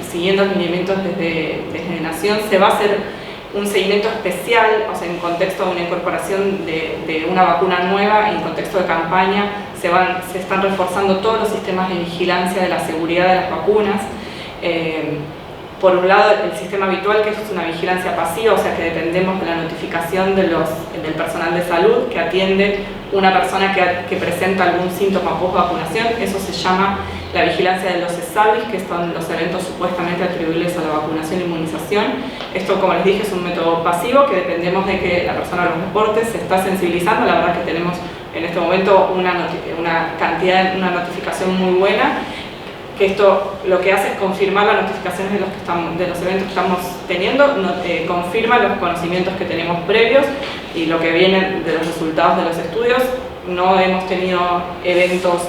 Speaker 2: siguiendo los lineamientos desde Nación, se va a hacer un seguimiento especial, o sea, en contexto de una incorporación de una vacuna nueva, en contexto de campaña, se están reforzando todos los sistemas de vigilancia de la seguridad de las vacunas. Por un lado, el sistema habitual, que es una vigilancia pasiva, o sea que dependemos de la notificación del personal de salud que atiende una persona que presenta algún síntoma post-vacunación. Eso se llama la vigilancia de los ESAVIS, que son los eventos supuestamente atribuibles a la vacunación e inmunización. Esto, como les dije, es un método pasivo que dependemos de que la persona los reporte, se está sensibilizando. La verdad que tenemos en este momento una notificación muy buena, que esto lo que hace es confirmar las notificaciones de los eventos que estamos teniendo, confirma los conocimientos que tenemos previos y lo que viene de los resultados de los estudios. No hemos tenido eventos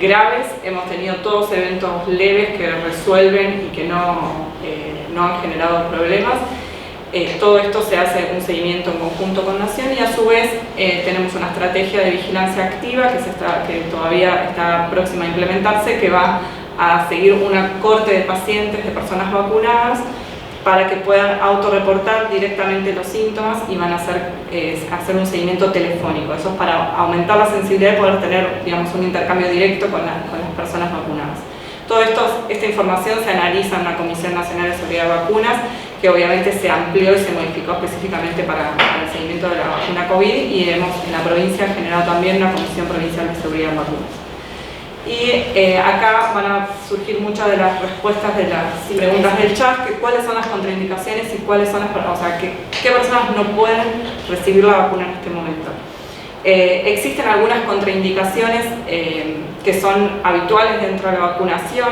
Speaker 2: graves, hemos tenido todos eventos leves que resuelven y que no han generado problemas. Todo esto se hace un seguimiento en conjunto con Nación, y a su vez tenemos una estrategia de vigilancia activa que todavía está próxima a implementarse, que va a seguir una corte de pacientes, de personas vacunadas, para que puedan autorreportar directamente los síntomas, y van a hacer un seguimiento telefónico. Eso es para aumentar la sensibilidad y poder tener, digamos, un intercambio directo con las personas vacunadas. Todo información se analiza en la Comisión Nacional de Seguridad de Vacunas, que obviamente se amplió y se modificó específicamente para el seguimiento de la vacuna COVID, y hemos en la provincia generado también una Comisión Provincial de Seguridad de Vacunas. Y acá van a surgir muchas de las respuestas de las preguntas del chat, que cuáles son las contraindicaciones y cuáles son las, o sea, qué personas no pueden recibir la vacuna en este momento. Existen algunas contraindicaciones que son habituales dentro de la vacunación,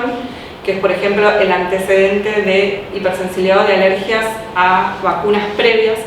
Speaker 2: que es por ejemplo el antecedente de hipersensibilidad o de alergias a vacunas previas.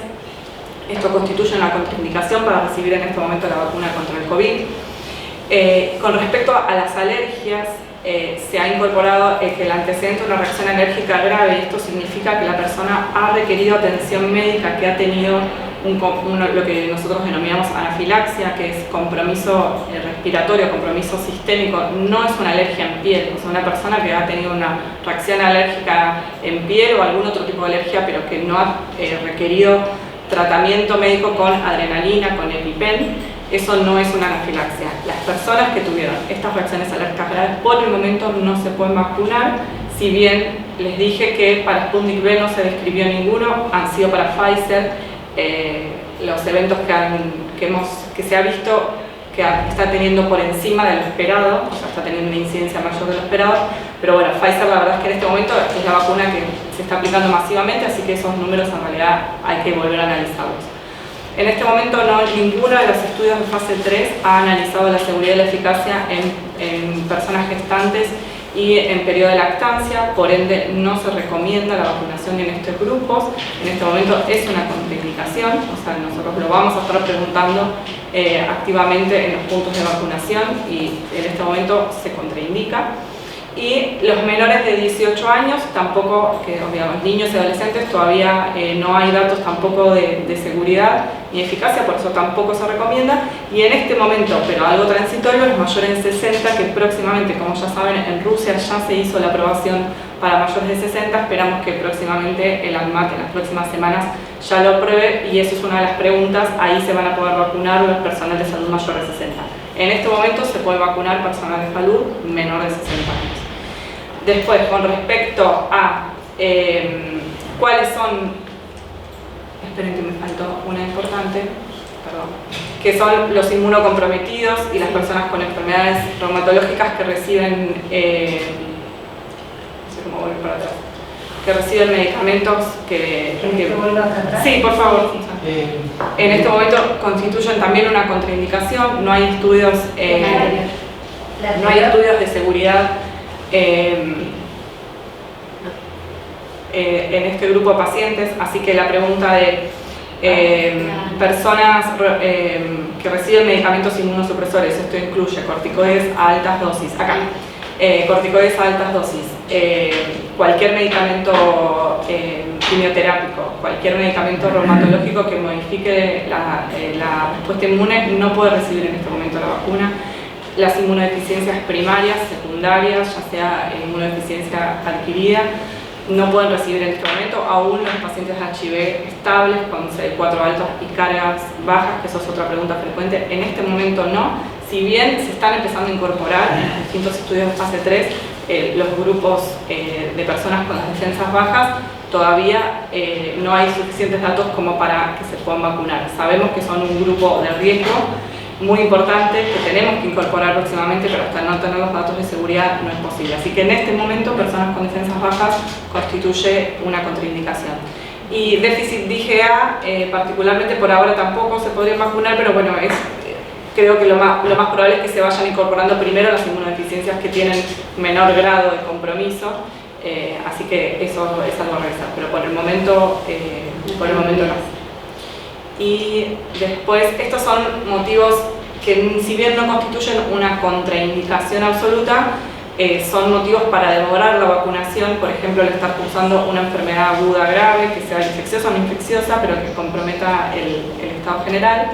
Speaker 2: Esto constituye una contraindicación para recibir en este momento la vacuna contra el COVID. Con respecto a las alergias, se ha incorporado que el antecedente de una reacción alérgica grave. Esto significa que la persona ha requerido atención médica, que ha tenido lo que nosotros denominamos anafilaxia, que es compromiso respiratorio, compromiso sistémico. No es una alergia en piel, o sea, una persona que ha tenido una reacción alérgica en piel o algún otro tipo de alergia, pero que no ha requerido tratamiento médico con adrenalina, con EpiPen. Eso no es una anafilaxia. Las personas que tuvieron estas reacciones alérgicas graves por el momento no se pueden vacunar, si bien les dije que para Sputnik V no se describió ninguno, han sido para Pfizer. Los eventos que se ha visto que está teniendo por encima de lo esperado, o sea, está teniendo una incidencia mayor de lo esperado, pero bueno, Pfizer la verdad es que en este momento es la vacuna que se está aplicando masivamente, así que esos números en realidad hay que volver a analizarlos. En este momento ninguno de los estudios de fase 3 ha analizado la seguridad y la eficacia en personas gestantes y en periodo de lactancia, por ende no se recomienda la vacunación en estos grupos. En este momento es una contraindicación, o sea, nosotros lo vamos a estar preguntando activamente en los puntos de vacunación y en este momento se contraindica. Y los menores de 18 años tampoco, que digamos, niños y adolescentes, todavía no hay datos tampoco de seguridad ni eficacia, por eso tampoco se recomienda. Y en este momento, pero algo transitorio, los mayores de 60, que próximamente, como ya saben, en Rusia ya se hizo la aprobación para mayores de 60, esperamos que próximamente el ANMAT en las próximas semanas ya lo apruebe, y eso es una de las preguntas. Ahí se van a poder vacunar los personal de salud mayor de 60. En este momento se puede vacunar personal de salud menor de 60 años. Después, con respecto a cuáles son, esperen que me faltó una importante, perdón, que son los inmunocomprometidos y las personas con enfermedades reumatológicas que reciben, no sé cómo volver para atrás, que reciben medicamentos que sí, por favor. En este momento constituyen también una contraindicación, no hay estudios, no hay estudios de seguridad en este grupo de pacientes, así que la pregunta de personas que reciben medicamentos inmunosupresores, esto incluye corticoides a altas dosis, acá, corticoides a altas dosis, cualquier medicamento quimioterápico, cualquier medicamento reumatológico que modifique la respuesta inmune, no puede recibir en este momento la vacuna. Las inmunodeficiencias primarias, secundarias, ya sea inmunodeficiencia adquirida, no pueden recibir en este momento, aún los pacientes HIV estables con CD4 altos y cargas bajas, que eso es otra pregunta frecuente, en este momento no. Si bien se están empezando a incorporar en los distintos estudios de fase 3 los grupos de personas con las defensas bajas, todavía no hay suficientes datos como para que se puedan vacunar. Sabemos que son un grupo de riesgo muy importante que tenemos que incorporar próximamente, pero hasta no tener los datos de seguridad no es posible. Así que en este momento personas con defensas bajas constituye una contraindicación. Y déficit de IgA, particularmente por ahora tampoco se podrían vacunar, pero bueno, creo que lo más probable es que se vayan incorporando primero las inmunodeficiencias que tienen menor grado de compromiso, así que eso es algo a revisar, pero por el momento no. Y después, estos son motivos que, si bien no constituyen una contraindicación absoluta, son motivos para demorar la vacunación. Por ejemplo, el estar cursando una enfermedad aguda grave, que sea infecciosa o no infecciosa, pero que comprometa el estado general,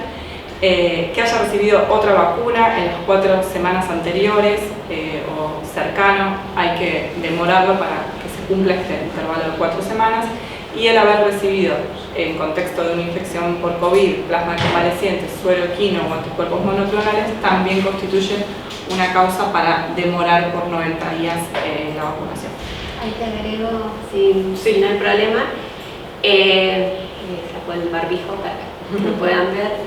Speaker 2: que haya recibido otra vacuna en las 4 semanas anteriores o cercano, hay que demorarlo para que se cumpla este intervalo de 4 semanas, y el haber recibido, en contexto de una infección por COVID, plasma convaleciente, suero equino o anticuerpos monoclonales, también constituye una causa para demorar por 90 días la vacunación.
Speaker 3: ahí te agrego, si no hay problema. Saco el barbijo para que lo puedan ver.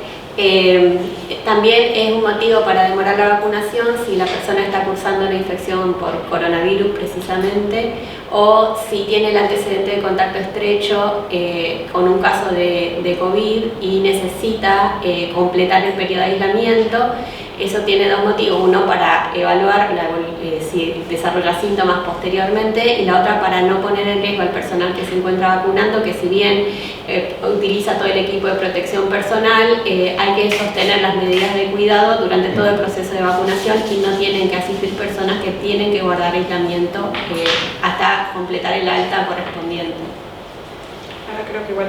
Speaker 3: También es un motivo para demorar la vacunación si la persona está cursando una infección por coronavirus precisamente, o si tiene el antecedente de contacto estrecho con un caso de COVID y necesita completar el periodo de aislamiento. Eso tiene dos motivos: uno para evaluar si desarrolla síntomas posteriormente, y la otra para no poner en riesgo al personal que se encuentra vacunando, que si bien utiliza todo el equipo de protección personal, hay que sostener las medidas de cuidado durante todo el proceso de vacunación y no tienen que asistir personas que tienen que guardar aislamiento hasta completar el alta correspondiente.
Speaker 2: Ahora creo que igual.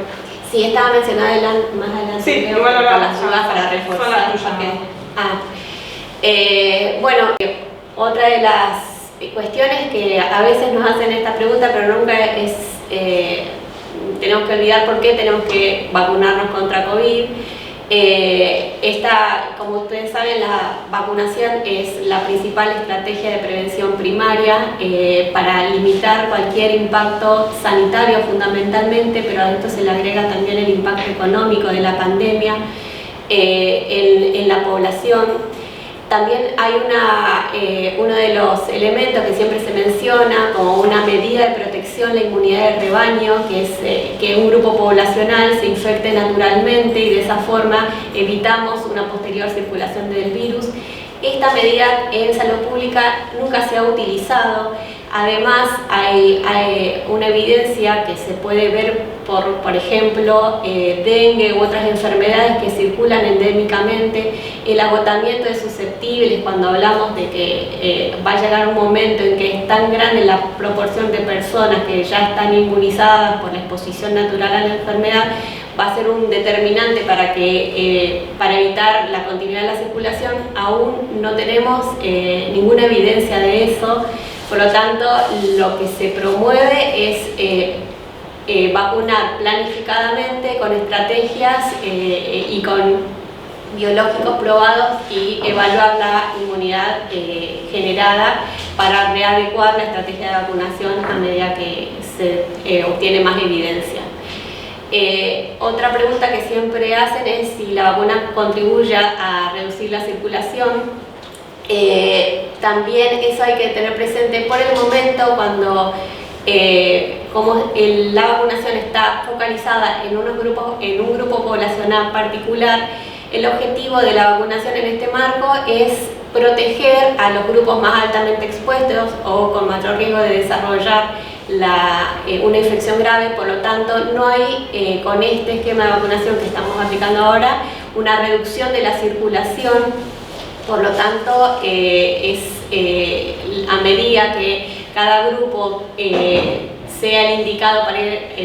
Speaker 3: Sí, estaba mencionada más adelante.
Speaker 2: Sí,
Speaker 3: creo,
Speaker 2: igual
Speaker 3: para las dudas, para reforzar. Bueno, otra de las cuestiones que a veces nos hacen esta pregunta, pero nunca es, tenemos que olvidar por qué tenemos que vacunarnos contra COVID. Como ustedes saben, la vacunación es la principal estrategia de prevención primaria para limitar cualquier impacto sanitario fundamentalmente, pero a esto se le agrega también el impacto económico de la pandemia en la población. También hay uno de los elementos que siempre se menciona como una medida de protección, la inmunidad de rebaño, que es que un grupo poblacional se infecte naturalmente y de esa forma evitamos una posterior circulación del virus. Esta medida en salud pública nunca se ha utilizado. Además, hay una evidencia que se puede ver por ejemplo, dengue u otras enfermedades que circulan endémicamente, el agotamiento de susceptibles, cuando hablamos de que va a llegar un momento en que es tan grande la proporción de personas que ya están inmunizadas por la exposición natural a la enfermedad, va a ser un determinante para evitar la continuidad de la circulación. Aún no tenemos ninguna evidencia de eso. Por lo tanto, lo que se promueve es vacunar planificadamente con estrategias y con biológicos probados y evaluar la inmunidad generada para readecuar la estrategia de vacunación a medida que se obtiene más evidencia. Otra pregunta que siempre hacen es si la vacuna contribuye a reducir la circulación. También eso hay que tener presente por el momento cuando como la vacunación está focalizada en un grupo poblacional particular. El objetivo de la vacunación en este marco es proteger a los grupos más altamente expuestos o con mayor riesgo de desarrollar una infección grave. Por lo tanto, no hay con este esquema de vacunación que estamos aplicando ahora una reducción de la circulación. Por lo tanto, a medida que cada grupo sea el indicado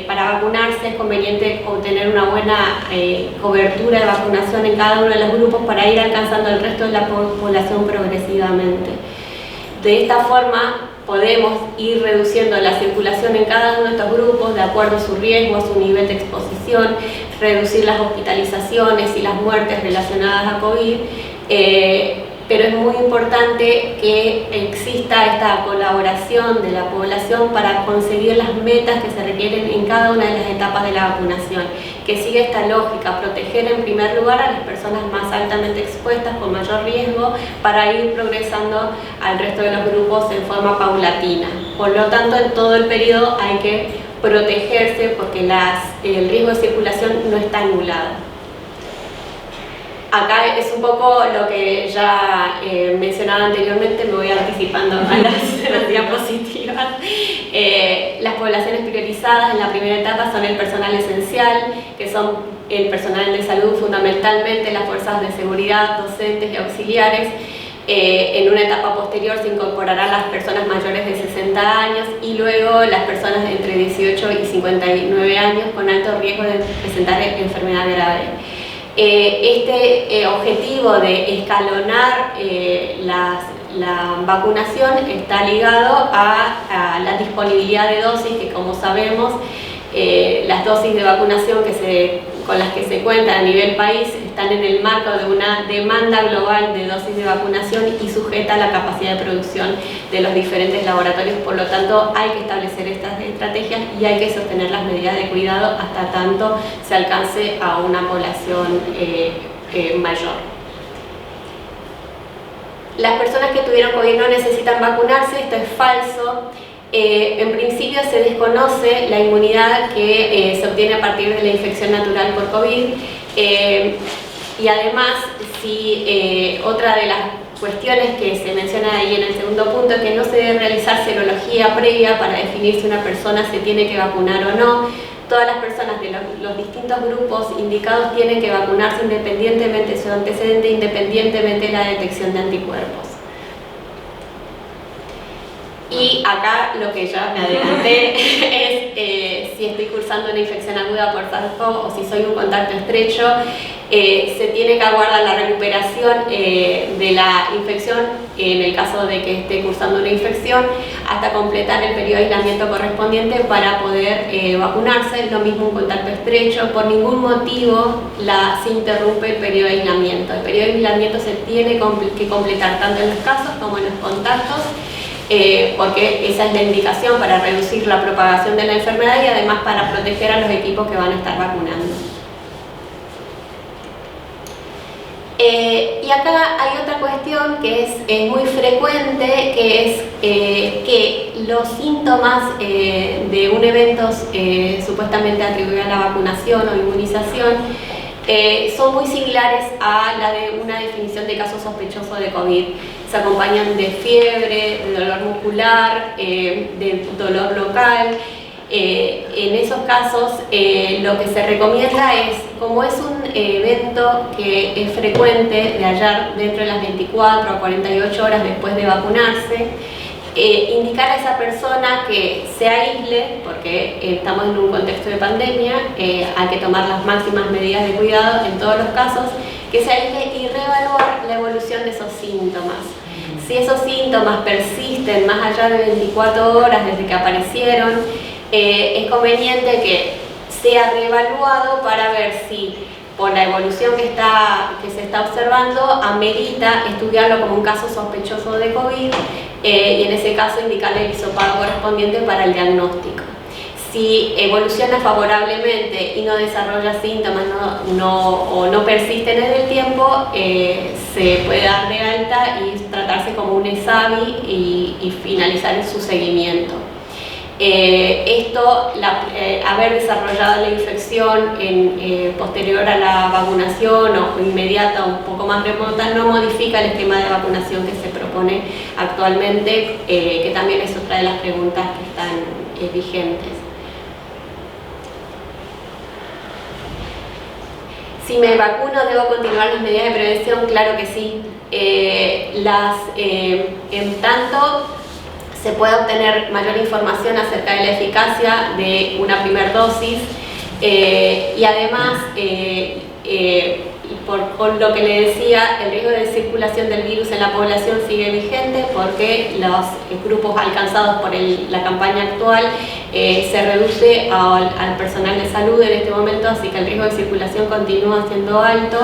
Speaker 3: para vacunarse, es conveniente obtener una buena cobertura de vacunación en cada uno de los grupos para ir alcanzando el resto de la población progresivamente. De esta forma podemos ir reduciendo la circulación en cada uno de estos grupos de acuerdo a su riesgo, a su nivel de exposición, reducir las hospitalizaciones y las muertes relacionadas a COVID. Pero es muy importante que exista esta colaboración de la población para conseguir las metas que se requieren en cada una de las etapas de la vacunación, que siga esta lógica: proteger en primer lugar a las personas más altamente expuestas con mayor riesgo para ir progresando al resto de los grupos en forma paulatina. Por lo tanto, en todo el periodo hay que protegerse porque el riesgo de circulación no está anulado. Acá es un poco lo que ya mencionaba anteriormente, me voy anticipando a las diapositivas. Las poblaciones priorizadas en la primera etapa son el personal esencial, que son el personal de salud, fundamentalmente las fuerzas de seguridad, docentes y auxiliares. En una etapa posterior se incorporarán las personas mayores de 60 años y luego las personas entre 18 y 59 años con alto riesgo de presentar enfermedad grave. Este objetivo de escalonar la vacunación está ligado a la disponibilidad de dosis, que como sabemos las dosis de vacunación que se con las que se cuenta a nivel país están en el marco de una demanda global de dosis de vacunación y sujeta a la capacidad de producción de los diferentes laboratorios. Por lo tanto, hay que establecer estas estrategias y hay que sostener las medidas de cuidado hasta tanto se alcance a una población mayor. Las personas que tuvieron COVID no necesitan vacunarse, esto es falso. En principio se desconoce la inmunidad que se obtiene a partir de la infección natural por COVID y además otra de las cuestiones que se menciona ahí en el segundo punto es que no se debe realizar serología previa para definir si una persona se tiene que vacunar o no. Todas las personas de los distintos grupos indicados tienen que vacunarse independientemente de su antecedente, independientemente de la detección de anticuerpos. Y acá lo que ya me adelanté es si estoy cursando una infección aguda por SARS-CoV o si soy un contacto estrecho, se tiene que aguardar la recuperación de la infección en el caso de que esté cursando una infección hasta completar el periodo de aislamiento correspondiente para poder vacunarse. Lo mismo un contacto estrecho, por ningún motivo se interrumpe el periodo de aislamiento. El periodo de aislamiento se tiene que completar tanto en los casos como en los contactos. Porque esa es la indicación para reducir la propagación de la enfermedad y además para proteger a los equipos que van a estar vacunando. Y acá hay otra cuestión que es muy frecuente, que es que los síntomas de un evento supuestamente atribuido a la vacunación o inmunización son muy similares a la de una definición de caso sospechoso de COVID. Se acompañan de fiebre, de dolor muscular, de dolor local. En esos casos lo que se recomienda es, como es un evento que es frecuente de hallar dentro de las 24 a 48 horas después de vacunarse, indicar a esa persona que se aísle, porque estamos en un contexto de pandemia, hay que tomar las máximas medidas de cuidado en todos los casos, que se aísle y reevaluar la evolución de esos síntomas. Si esos síntomas persisten más allá de 24 horas desde que aparecieron, es conveniente que sea reevaluado para ver si por la evolución que se está observando amerita estudiarlo como un caso sospechoso de COVID y en ese caso indicarle el hisopado correspondiente para el diagnóstico. Si evoluciona favorablemente y no desarrolla síntomas o no persisten en el tiempo, se puede dar de alta y tratarse como un ESAVI y finalizar su seguimiento. Haber desarrollado la infección posterior a la vacunación o inmediata o un poco más remota no modifica el esquema de vacunación que se propone actualmente, que también es otra de las preguntas que están vigentes. Si me vacuno, ¿debo continuar las medidas de prevención? Claro que sí. En tanto se puede obtener mayor información acerca de la eficacia de una primera dosis y además, con lo que le decía, el riesgo de circulación del virus en la población sigue vigente porque los grupos alcanzados por la campaña actual se reduce al personal de salud en este momento, así que el riesgo de circulación continúa siendo alto.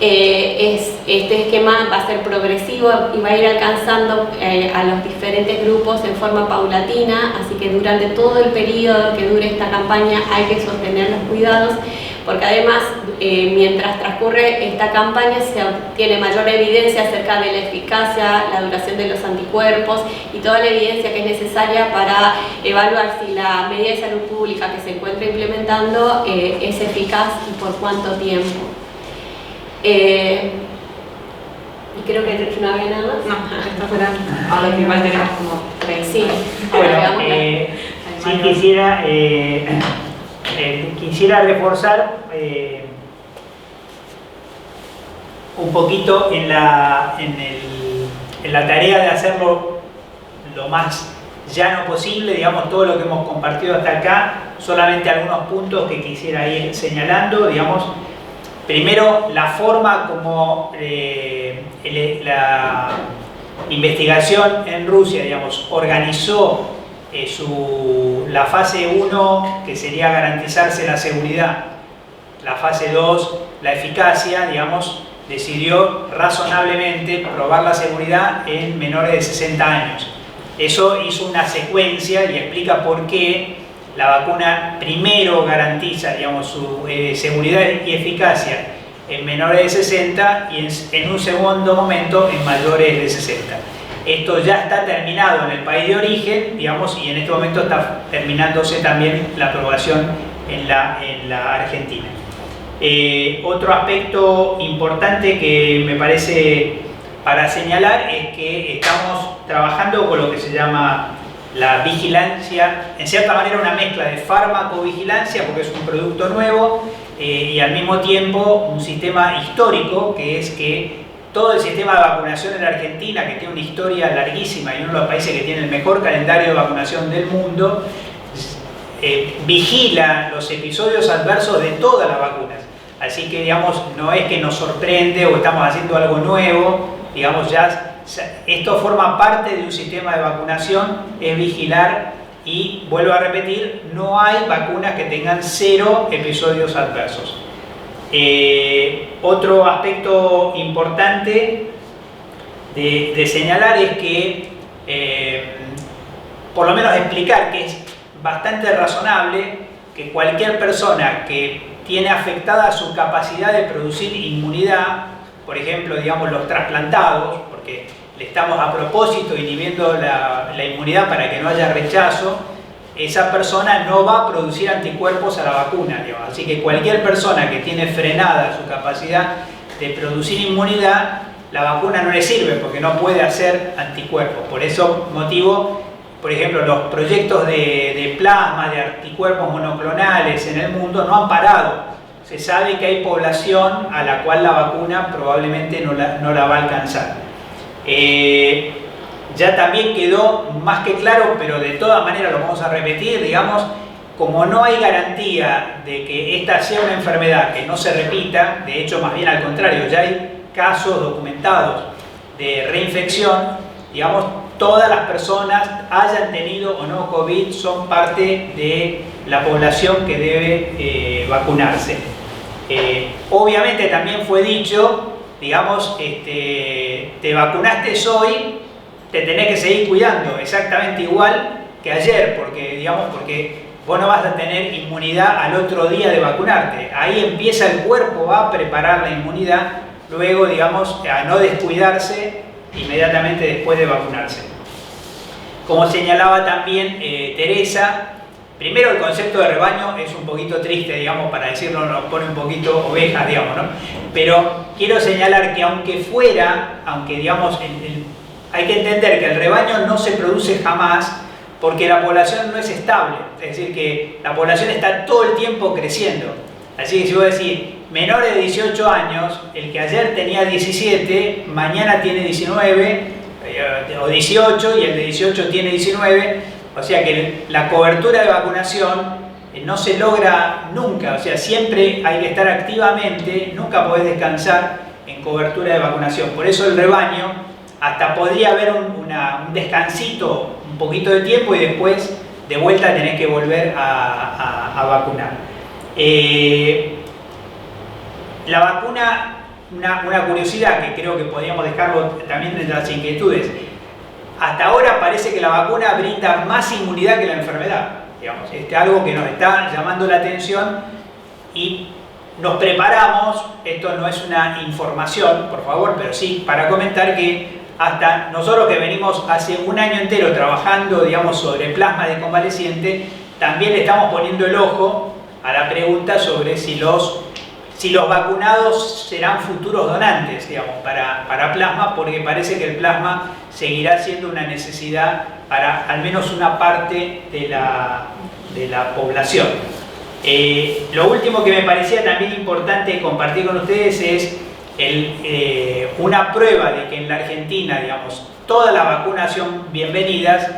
Speaker 3: Este esquema va a ser progresivo y va a ir alcanzando a los diferentes grupos en forma paulatina, así que durante todo el periodo que dure esta campaña hay que sostener los cuidados, porque además mientras transcurre esta campaña se obtiene mayor evidencia acerca de la eficacia, la duración de los anticuerpos y toda la evidencia que es necesaria para evaluar si la medida de salud pública que se encuentra implementando es eficaz y por cuánto tiempo. Y creo que no había nada más.
Speaker 2: No, está fuera. Ahora que igual tenemos como 3.
Speaker 3: Sí,
Speaker 1: sí quisiera reforzar un poquito en la tarea de hacerlo lo más llano posible, digamos, todo lo que hemos compartido hasta acá, solamente algunos puntos que quisiera ir señalando, digamos. Primero, la forma como la investigación en Rusia, digamos, organizó la fase 1, que sería garantizarse la seguridad, la fase 2, la eficacia, digamos, decidió razonablemente probar la seguridad en menores de 60 años. Eso hizo una secuencia y explica por qué la vacuna primero garantiza, digamos, su seguridad y eficacia en menores de 60 y en un segundo momento en mayores de 60. Esto ya está terminado en el país de origen, digamos, y en este momento está terminándose también la aprobación en la Argentina. Otro aspecto importante que me parece para señalar es que estamos trabajando con lo que se llama la vigilancia, en cierta manera una mezcla de farmacovigilancia, porque es un producto nuevo, y al mismo tiempo un sistema histórico, que es que todo el sistema de vacunación en la Argentina, que tiene una historia larguísima y uno de los países que tiene el mejor calendario de vacunación del mundo, vigila los episodios adversos de todas las vacunas. Así que, digamos, no es que nos sorprende o estamos haciendo algo nuevo, digamos, ya esto forma parte de un sistema de vacunación, es vigilar y, vuelvo a repetir, no hay vacunas que tengan 0 episodios adversos. Otro aspecto importante de señalar es que, por lo menos explicar que es bastante razonable que cualquier persona que tiene afectada su capacidad de producir inmunidad, por ejemplo, digamos, los trasplantados, porque le estamos a propósito inhibiendo la inmunidad para que no haya rechazo, esa persona no va a producir anticuerpos a la vacuna, digamos. Así que cualquier persona que tiene frenada su capacidad de producir inmunidad, la vacuna no le sirve porque no puede hacer anticuerpos. Por eso motivo, por ejemplo, los proyectos de plasma, de anticuerpos monoclonales en el mundo no han parado. Se sabe que hay población a la cual la vacuna probablemente no la va a alcanzar. Ya también quedó más que claro, pero de todas maneras lo vamos a repetir, digamos, como no hay garantía de que esta sea una enfermedad que no se repita, de hecho más bien al contrario, ya hay casos documentados de reinfección, digamos, todas las personas, hayan tenido o no COVID, son parte de la población que debe vacunarse. Obviamente también fue dicho, digamos, te vacunaste hoy, te tenés que seguir cuidando exactamente igual que ayer, porque vos no vas a tener inmunidad al otro día de vacunarte. Ahí empieza el cuerpo a preparar la inmunidad, luego, digamos, a no descuidarse inmediatamente después de vacunarse. Como señalaba también Teresa, primero el concepto de rebaño es un poquito triste, digamos, para decirlo, nos pone un poquito ovejas, digamos, ¿no? Pero quiero señalar que aunque digamos, hay que entender que el rebaño no se produce jamás porque la población no es estable, es decir, que la población está todo el tiempo creciendo. Así que si vos decís, menores de 18 años, el que ayer tenía 17, mañana tiene 19 o 18 y el de 18 tiene 19, o sea que la cobertura de vacunación no se logra nunca, o sea, siempre hay que estar activamente, nunca podés descansar en cobertura de vacunación. Por eso el rebaño, hasta podría haber un descansito, un poquito de tiempo y después de vuelta tenés que volver a vacunar. La vacuna, una curiosidad que creo que podríamos dejarlo también entre las inquietudes, hasta ahora parece que la vacuna brinda más inmunidad que la enfermedad, digamos, algo que nos está llamando la atención y nos preparamos, esto no es una información, por favor, pero sí para comentar que hasta nosotros que venimos hace un año entero trabajando, digamos, sobre plasma de convaleciente, también le estamos poniendo el ojo a la pregunta sobre si los vacunados serán futuros donantes, digamos, para plasma, porque parece que el plasma seguirá siendo una necesidad para al menos una parte de la población. Lo último que me parecía también importante compartir con ustedes es una prueba de que en la Argentina, digamos, todas las vacunas son bienvenidas,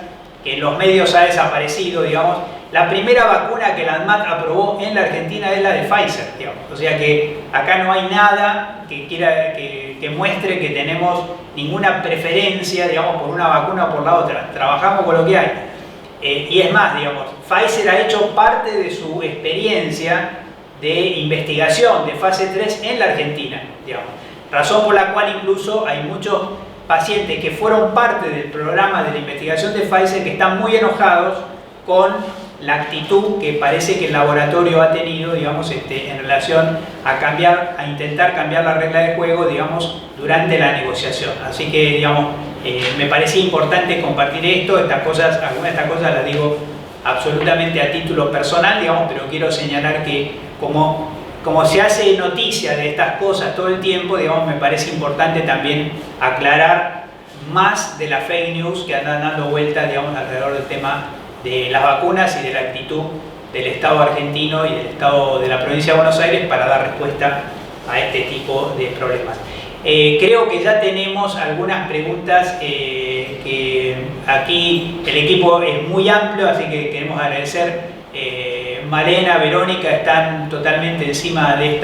Speaker 1: que en los medios ha desaparecido, digamos. La primera vacuna que la ANMAT aprobó en la Argentina es la de Pfizer, digamos. O sea que acá no hay nada que muestre que tenemos ninguna preferencia, digamos, por una vacuna o por la otra. Trabajamos con lo que hay. Y es más, digamos, Pfizer ha hecho parte de su experiencia de investigación de fase 3 en la Argentina, digamos. Razón por la cual incluso hay muchos pacientes que fueron parte del programa de la investigación de Pfizer que están muy enojados con la actitud que parece que el laboratorio ha tenido, digamos, en relación a intentar cambiar la regla de juego, digamos, durante la negociación. Así que, digamos, me parecía importante compartir esto. Algunas de estas cosas las digo absolutamente a título personal, digamos, pero quiero señalar que como se hace noticia de estas cosas todo el tiempo, digamos, me parece importante también aclarar más de las fake news que andan dando vueltas, digamos, alrededor del tema de las vacunas y de la actitud del Estado argentino y del Estado de la provincia de Buenos Aires para dar respuesta a este tipo de problemas. Creo que ya tenemos algunas preguntas que aquí el equipo es muy amplio, así que queremos agradecer. Malena, Verónica están totalmente encima de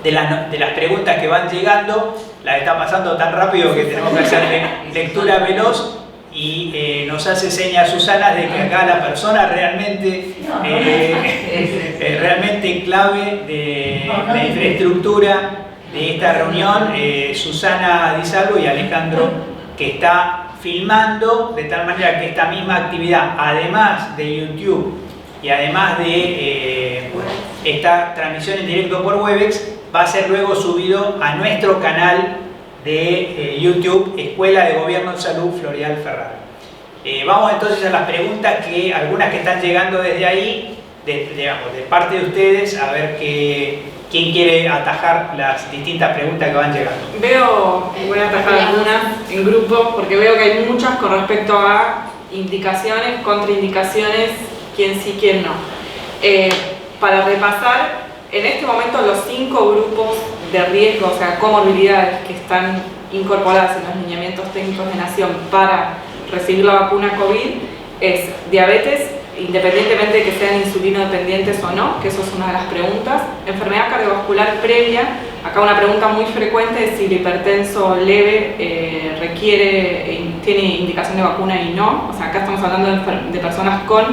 Speaker 1: las preguntas que van llegando. Las está pasando tan rápido que tenemos que hacerle lectura veloz. Y nos hace señas Susana de que acá la persona realmente clave de la infraestructura de esta reunión, Susana Di Salvo y Alejandro, que está filmando de tal manera que esta misma actividad, además de YouTube y además de esta transmisión en directo por Webex, va a ser luego subido a nuestro canal de YouTube, Escuela de Gobierno de Salud Floreal Ferrara. Vamos entonces a las preguntas, algunas que están llegando desde ahí, de parte de ustedes, a ver quién quiere atajar las distintas preguntas que van llegando.
Speaker 2: Voy a atajar algunas en grupo, porque veo que hay muchas con respecto a indicaciones, contraindicaciones, quién sí, quién no. Para repasar, en este momento los 5 grupos de riesgo, o sea, comorbilidades que están incorporadas en los lineamientos técnicos de Nación para recibir la vacuna COVID es diabetes, independientemente de que sean insulino dependientes o no, que eso es una de las preguntas. Enfermedad cardiovascular previa, acá una pregunta muy frecuente es si el hipertenso leve tiene indicación de vacuna y no. O sea, acá estamos hablando de personas con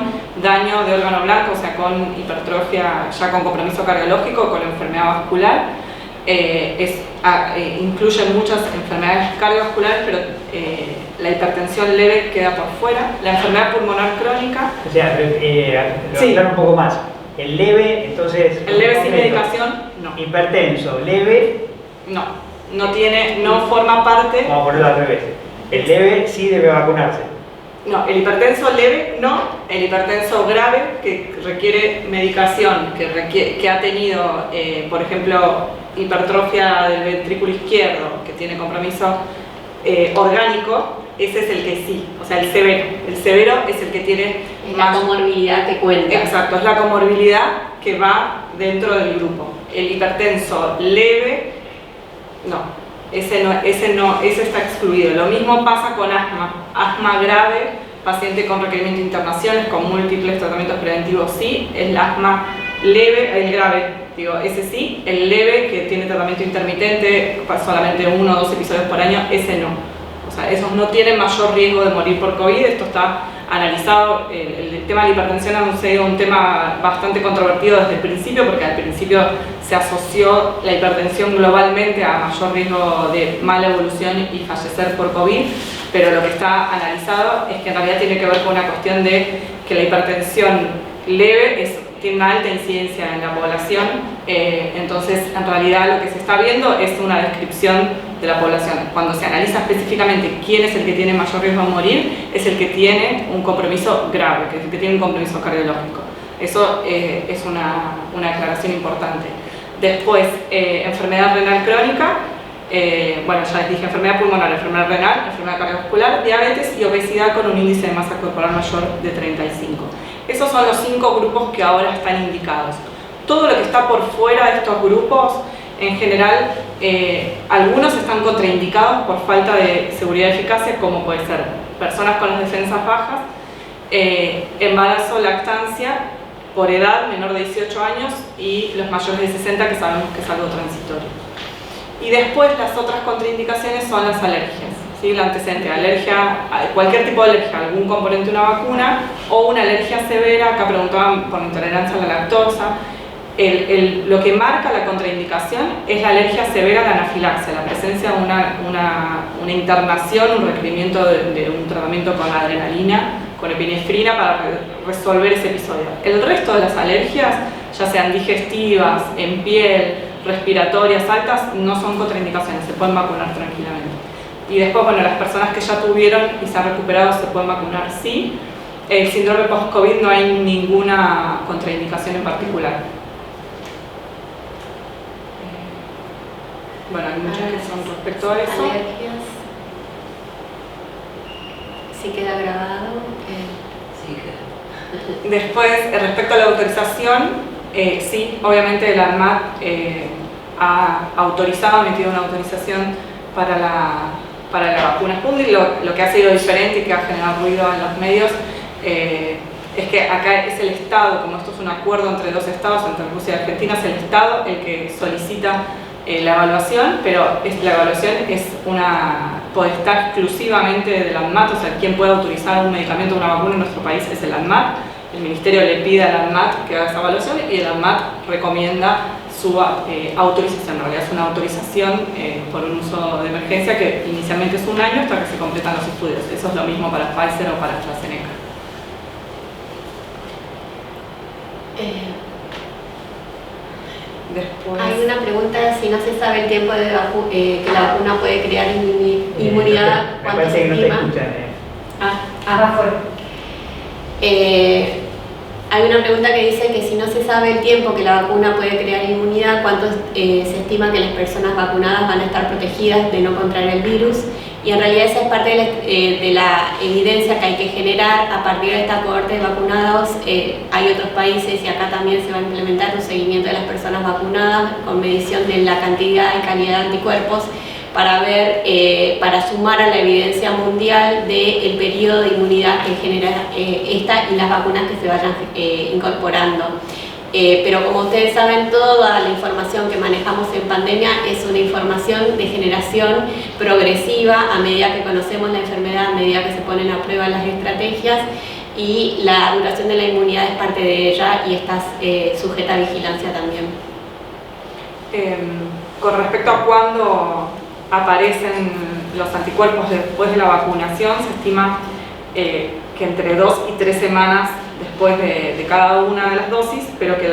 Speaker 2: daño de órgano blanco, o sea, con hipertrofia ya con compromiso cardiológico, con enfermedad vascular. Incluye muchas enfermedades cardiovasculares, pero la hipertensión leve queda por fuera. La enfermedad pulmonar crónica.
Speaker 1: O sea,
Speaker 2: sí.
Speaker 1: Un poco más. El leve, entonces.
Speaker 2: El leve sin medicación, no.
Speaker 1: Hipertenso, leve.
Speaker 2: No forma parte.
Speaker 1: Vamos a ponerlo al revés. El leve sí debe vacunarse.
Speaker 2: No, el hipertenso leve no. El hipertenso grave, que requiere medicación, que ha tenido, por ejemplo, hipertrofia del ventrículo izquierdo, que tiene compromiso orgánico, ese es el que sí, o sea, el severo. El severo es el que tiene
Speaker 3: la comorbilidad que cuenta.
Speaker 2: Exacto, es la comorbilidad que va dentro del grupo. El hipertenso leve, no. Ese está excluido. Lo mismo pasa con asma grave, paciente con requerimiento de internaciones, con múltiples tratamientos preventivos sí, el asma leve, el grave, ese sí, el leve que tiene tratamiento intermitente, solamente 1 o 2 episodios por año, ese no. O sea, esos no tienen mayor riesgo de morir por COVID, esto está analizado. El tema de la hipertensión ha sido un tema bastante controvertido desde el principio, porque al principio se asoció la hipertensión globalmente a mayor riesgo de mala evolución y fallecer por COVID, pero lo que está analizado es que en realidad tiene que ver con una cuestión de que la hipertensión leve tiene una alta incidencia en la población, entonces en realidad lo que se está viendo es una descripción de la población. Cuando se analiza específicamente quién es el que tiene mayor riesgo de morir, es el que tiene un compromiso grave, que es el que tiene un compromiso cardiológico. Eso es una aclaración importante. Después, enfermedad renal crónica, bueno, ya les dije, enfermedad pulmonar, enfermedad renal, enfermedad cardiovascular, diabetes y obesidad con un índice de masa corporal mayor de 35. Esos son los 5 grupos que ahora están indicados. Todo lo que está por fuera de estos grupos, en general, algunos están contraindicados por falta de seguridad y eficacia, como puede ser personas con las defensas bajas, embarazo, lactancia, por edad, menor de 18 años, y los mayores de 60, que sabemos que es algo transitorio. Y después las otras contraindicaciones son las alergias. ¿Sí? El antecedente de alergia, cualquier tipo de alergia, algún componente de una vacuna o una alergia severa. Acá preguntaban por intolerancia a la lactosa. lo que marca la contraindicación es la alergia severa a la anafilaxia, la presencia de una internación, un requerimiento de un tratamiento con adrenalina, con epinefrina para resolver ese episodio. El resto de las alergias, ya sean digestivas, en piel, respiratorias altas, no son contraindicaciones, se pueden vacunar tranquilamente. Y después, bueno, las personas que ya tuvieron y se han recuperado se pueden vacunar, sí. El síndrome post-COVID no hay ninguna contraindicación en particular. Bueno, hay muchas que son respecto a eso.
Speaker 3: Alergias. Sí queda grabado.
Speaker 4: Sí queda.
Speaker 2: Después, respecto a la autorización, sí, obviamente el ANMAT ha autorizado, ha emitido una autorización para la vacuna Sputnik. Lo que ha sido diferente y que ha generado ruido en los medios es que acá es el Estado, como esto es un acuerdo entre dos Estados, entre Rusia y Argentina, es el Estado el que solicita la evaluación, pero la evaluación es una potestad exclusivamente del ANMAT, o sea, quien puede autorizar un medicamento o una vacuna en nuestro país es el ANMAT. El Ministerio le pide al ANMAT que haga esa evaluación y el ANMAT recomienda su autorización. En realidad es una autorización por un uso de emergencia que inicialmente es 1 año hasta que se completan los estudios. Eso es lo mismo para Pfizer o para AstraZeneca. Después,
Speaker 3: Hay una pregunta si no se sabe el tiempo de que la vacuna puede crear inmunidad,
Speaker 1: Me
Speaker 3: cuánto
Speaker 1: parece
Speaker 3: se
Speaker 1: que no te
Speaker 3: estima.
Speaker 1: escuchan.
Speaker 3: Hay una pregunta que dice que si no se sabe el tiempo que la vacuna puede crear inmunidad, ¿cuánto se estima que las personas vacunadas van a estar protegidas de no contraer el virus? Y en realidad esa es parte de la evidencia que hay que generar a partir de esta cohorte de vacunados. Hay otros países y acá también se va a implementar un seguimiento de las personas vacunadas con medición de la cantidad y calidad de anticuerpos para ver, para sumar a la evidencia mundial del periodo de inmunidad que genera esta y las vacunas que se vayan incorporando. Pero como ustedes saben, toda la información que manejamos en pandemia es una información de generación progresiva a medida que conocemos la enfermedad, a medida que se ponen a prueba las estrategias, y la duración de la inmunidad es parte de ella y está sujeta a vigilancia también.
Speaker 2: Con respecto a cuándo aparecen los anticuerpos después de la vacunación, se estima que entre 2 y 3 semanas después de cada una de las dosis, pero que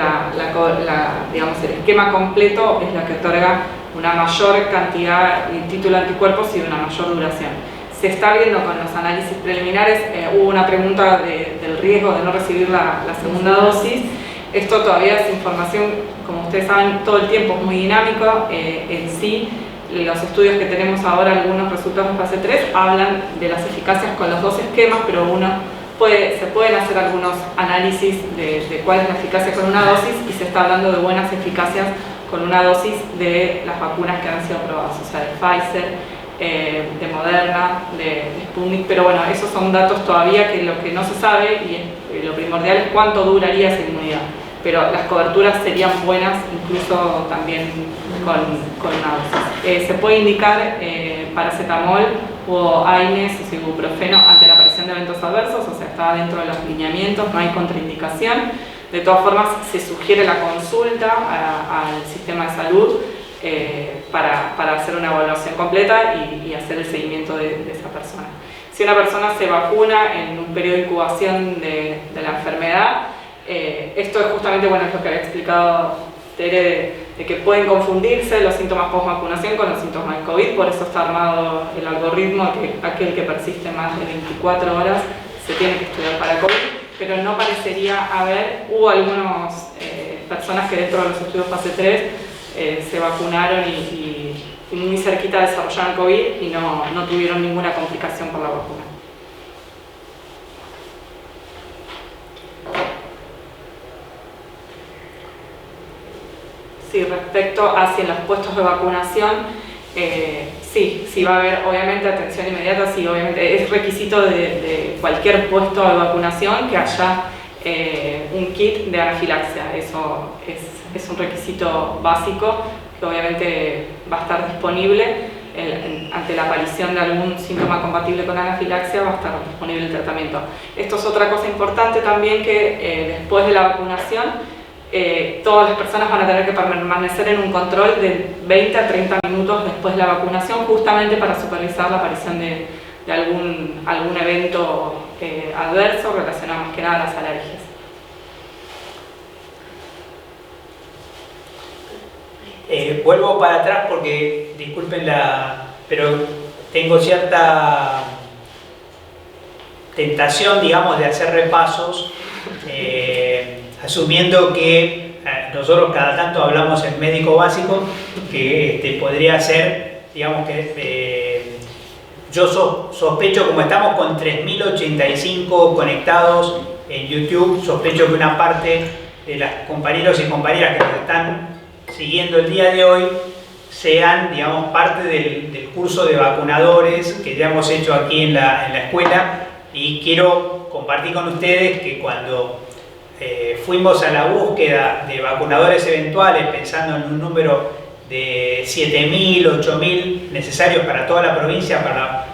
Speaker 2: digamos, el esquema completo es la que otorga una mayor cantidad y título de anticuerpos y una mayor duración. Se está viendo con los análisis preliminares, hubo una pregunta del riesgo de no recibir la segunda dosis. Esto todavía es información, como ustedes saben, todo el tiempo es muy dinámico. En sí, los estudios que tenemos ahora, algunos resultados en fase 3, hablan de las eficacias con los 2 esquemas, pero se pueden hacer algunos análisis de cuál es la eficacia con una dosis, y se está hablando de buenas eficacias con una dosis de las vacunas que han sido aprobadas, o sea, de Pfizer, de Moderna, de Sputnik, pero bueno, esos son datos todavía que lo que no se sabe, y lo primordial es cuánto duraría esa inmunidad, pero las coberturas serían buenas incluso también con una dosis. Se puede indicar paracetamol o AINES o ibuprofeno ante la aparición de eventos adversos, o sea, está dentro de los lineamientos, no hay contraindicación. De todas formas, se sugiere la consulta al sistema de salud para hacer una evaluación completa y hacer el seguimiento de esa persona. Si una persona se vacuna en un periodo de incubación de la enfermedad, esto es justamente, bueno, es lo que había explicado Tere, de que pueden confundirse los síntomas post-vacunación con los síntomas del COVID, por eso está armado el algoritmo, que aquel que persiste más de 24 horas se tiene que estudiar para COVID, pero no parecería hubo algunas personas que dentro de los estudios fase 3 se vacunaron y muy cerquita desarrollaron COVID y no tuvieron ninguna complicación por la vacuna. Sí, respecto a si en los puestos de vacunación, sí va a haber obviamente atención inmediata, sí, obviamente es requisito de cualquier puesto de vacunación que haya un kit de anafilaxia. Eso es un requisito básico que obviamente va a estar disponible. Ante la aparición de algún síntoma compatible con anafilaxia va a estar disponible el tratamiento. Esto es otra cosa importante también, que después de la vacunación todas las personas van a tener que permanecer en un control de 20 a 30 minutos después de la vacunación, justamente para supervisar la aparición de algún evento adverso relacionado más que nada a las alergias.
Speaker 1: Vuelvo para atrás porque, disculpen pero tengo cierta tentación, digamos, de hacer repasos, asumiendo que nosotros cada tanto hablamos en médico básico, que podría ser, digamos que yo sospecho, como estamos con 3.085 conectados en YouTube, sospecho que una parte de las compañeros y compañeras que nos están siguiendo el día de hoy sean, digamos, parte del curso de vacunadores que ya hemos hecho aquí en la escuela, y quiero compartir con ustedes que cuando fuimos a la búsqueda de vacunadores eventuales, pensando en un número de 7.000, 8.000 necesarios para toda la provincia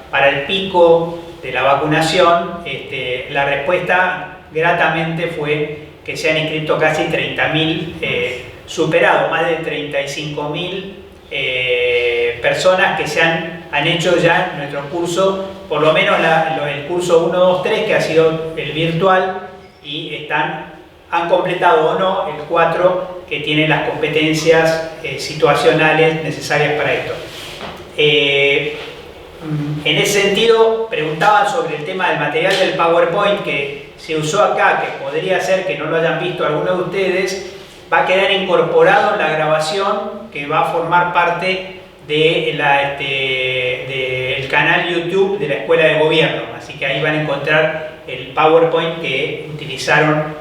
Speaker 1: para el pico de la vacunación, la respuesta gratamente fue que se han inscrito casi 30.000, superado más de 35.000 personas que se han hecho ya nuestro curso, por lo menos el curso 1, 2, 3, que ha sido el virtual, y han completado o no el 4, que tiene las competencias situacionales necesarias para esto. En ese sentido, preguntaban sobre el tema del material del PowerPoint que se usó acá, que podría ser que no lo hayan visto algunos de ustedes. Va a quedar incorporado en la grabación que va a formar parte del canal YouTube de la Escuela de Gobierno. Así que ahí van a encontrar el PowerPoint que utilizaron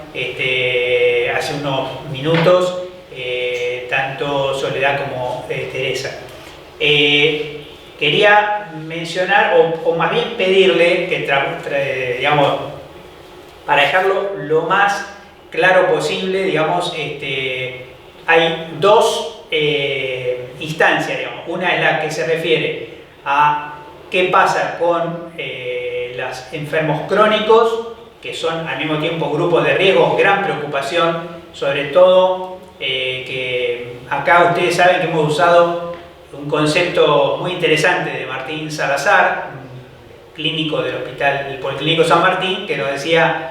Speaker 1: hace unos minutos, tanto Soledad como Teresa. Quería mencionar, o más bien pedirle, que digamos, para dejarlo lo más claro posible, digamos, hay dos instancias, digamos. Una es la que se refiere a qué pasa con los enfermos crónicos, que son al mismo tiempo grupos de riesgo, gran preocupación, sobre todo que acá ustedes saben que hemos usado un concepto muy interesante de Martín Salazar, clínico del Hospital Policlínico San Martín, que nos decía: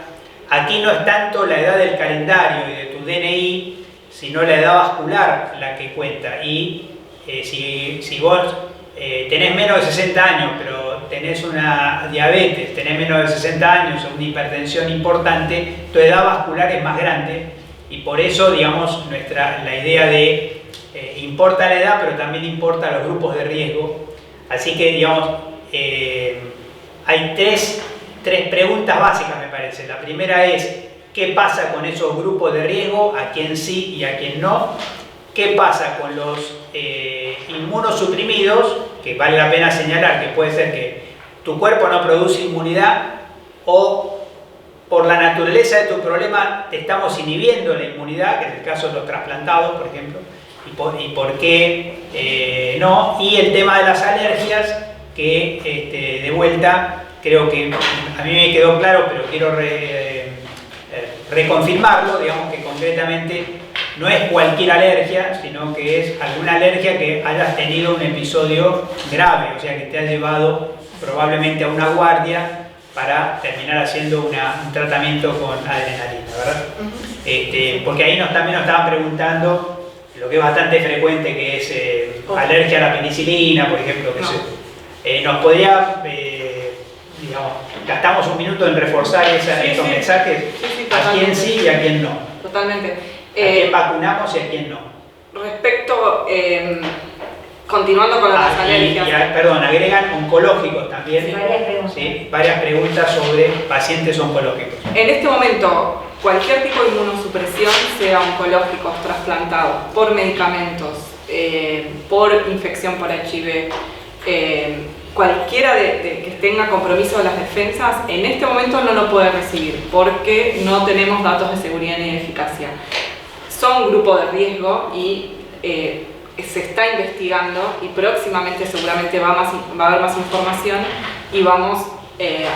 Speaker 1: aquí no es tanto la edad del calendario y de tu DNI, sino la edad vascular la que cuenta. Y si vos tenés menos de 60 años, pero tenés una diabetes, tenés menos de 60 años o una hipertensión importante, tu edad vascular es más grande, y por eso, digamos, la idea de importa la edad, pero también importa los grupos de riesgo. Así que, digamos, hay tres preguntas básicas, me parece. La primera es: ¿qué pasa con esos grupos de riesgo? ¿A quién sí y a quién no? ¿Qué pasa con los inmunosuprimidos? Que vale la pena señalar que puede ser que tu cuerpo no produce inmunidad, o por la naturaleza de tu problema te estamos inhibiendo la inmunidad, que es el caso de los trasplantados, por ejemplo, y por qué no. Y el tema de las alergias, que de vuelta creo que a mí me quedó claro, pero quiero reconfirmarlo, digamos, que concretamente no es cualquier alergia, sino que es alguna alergia que hayas tenido un episodio grave, o sea, que te ha llevado probablemente a una guardia para terminar haciendo un tratamiento con adrenalina, ¿verdad? Porque ahí también nos estaban preguntando lo que es bastante frecuente, que es alergia a la penicilina, por ejemplo, que nos podría, digamos, gastamos un minuto en reforzar esos mensajes, a quién sí y a quién no.
Speaker 2: Totalmente.
Speaker 1: A quién vacunamos y a quién no.
Speaker 2: Respecto, continuando con las alergias.
Speaker 1: Perdón, agregan oncológicos también. Varias preguntas sobre pacientes oncológicos.
Speaker 2: En este momento, cualquier tipo de inmunosupresión, sea oncológicos, trasplantados, por medicamentos, por infección por HIV, cualquiera que tenga compromiso de las defensas, en este momento no lo puede recibir porque no tenemos datos de seguridad ni de eficacia. Son grupos de riesgo y se está investigando, y próximamente seguramente va a haber más información, y vamos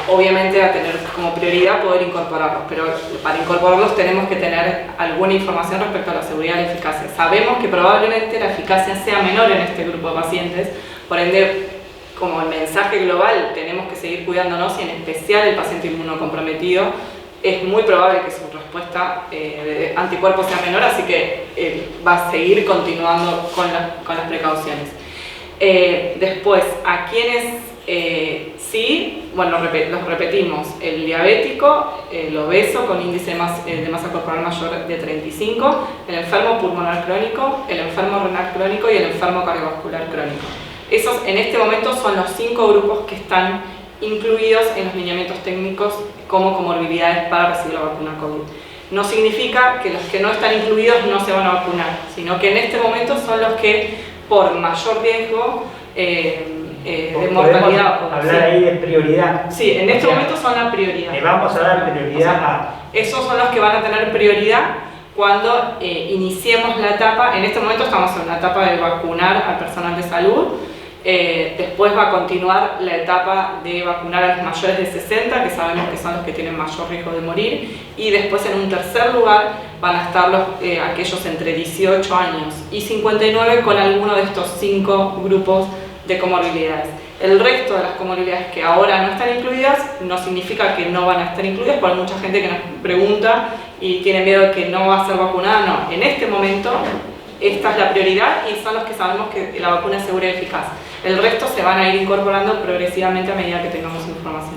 Speaker 2: obviamente a tener como prioridad poder incorporarlos, pero para incorporarlos tenemos que tener alguna información respecto a la seguridad y la eficacia. Sabemos que probablemente la eficacia sea menor en este grupo de pacientes, por ende, como el mensaje global, tenemos que seguir cuidándonos y en especial el paciente inmunocomprometido, es muy probable que su respuesta de anticuerpos sea menor, así que va a seguir continuando con las precauciones. Después, a quienes sí, bueno, los repetimos, el diabético, el obeso con índice de masa corporal mayor de 35, el enfermo pulmonar crónico, el enfermo renal crónico y el enfermo cardiovascular crónico. Esos en este momento son los 5 grupos que están incluidos en los lineamientos técnicos como comorbilidades para recibir la vacuna COVID. No significa que los que no están incluidos no se van a vacunar, sino que en este momento son los que por mayor riesgo de mortalidad.
Speaker 1: Hablar ahí de prioridad.
Speaker 2: Sí, en este momento son la prioridad.
Speaker 1: Le vamos a dar prioridad a...
Speaker 2: Esos son los que van a tener prioridad cuando iniciemos la etapa. En este momento estamos en la etapa de vacunar al personal de salud. Después va a continuar la etapa de vacunar a los mayores de 60, que sabemos que son los que tienen mayor riesgo de morir, y después en un tercer lugar van a estar aquellos entre 18 años y 59 con alguno de estos 5 grupos de comorbilidades. El resto de las comorbilidades que ahora no están incluidas no significa que no van a estar incluidas, porque hay mucha gente que nos pregunta y tiene miedo de que no va a ser vacunada. No, en este momento esta es la prioridad y son los que sabemos que la vacuna es segura y eficaz. El resto se van a ir incorporando progresivamente a medida que tengamos información.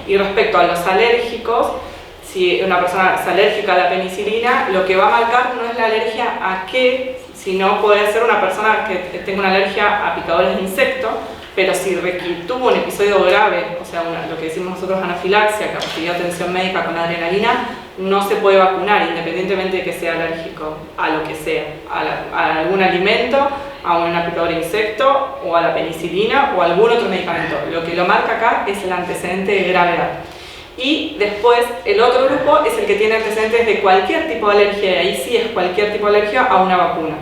Speaker 2: Y respecto a los alérgicos, si una persona es alérgica a la penicilina, lo que va a marcar no es la alergia a qué, sino puede ser una persona que tenga una alergia a picadores de insectos, pero si tuvo un episodio grave, o sea, lo que decimos nosotros anafilaxia, que recibió atención médica con adrenalina, no se puede vacunar independientemente de que sea alérgico a lo que sea, a algún alimento, a una picadora de insecto o a la penicilina o a algún otro medicamento. Lo que lo marca acá es el antecedente de gravedad. Y después el otro grupo es el que tiene antecedentes de cualquier tipo de alergia, y ahí sí es cualquier tipo de alergia a una vacuna.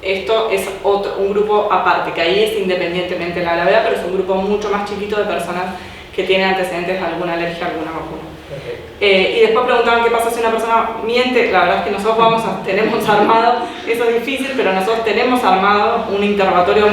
Speaker 2: Esto es un grupo aparte, que ahí es independientemente de la gravedad, pero es un grupo mucho más chiquito de personas que tienen antecedentes de alguna alergia a alguna vacuna. Y después preguntaban qué pasa si una persona miente. La verdad es que nosotros tenemos armado, eso es difícil, pero nosotros tenemos armado un interrogatorio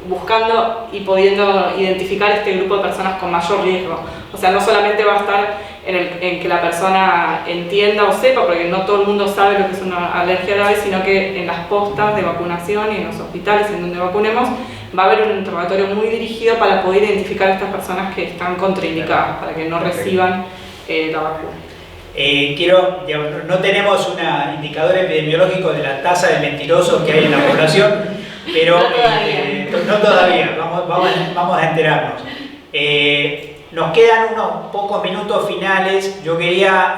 Speaker 2: buscando y pudiendo identificar este grupo de personas con mayor riesgo. O sea, no solamente va a estar en que la persona entienda o sepa, porque no todo el mundo sabe lo que es una alergia grave, sino que en las postas de vacunación y en los hospitales en donde vacunemos va a haber un interrogatorio muy dirigido para poder identificar a estas personas que están contraindicadas, para que no reciban la vacuna.
Speaker 1: No tenemos un indicador epidemiológico de la tasa de mentirosos que hay en la población, pero no todavía, vamos a enterarnos. Nos quedan unos pocos minutos finales. Yo quería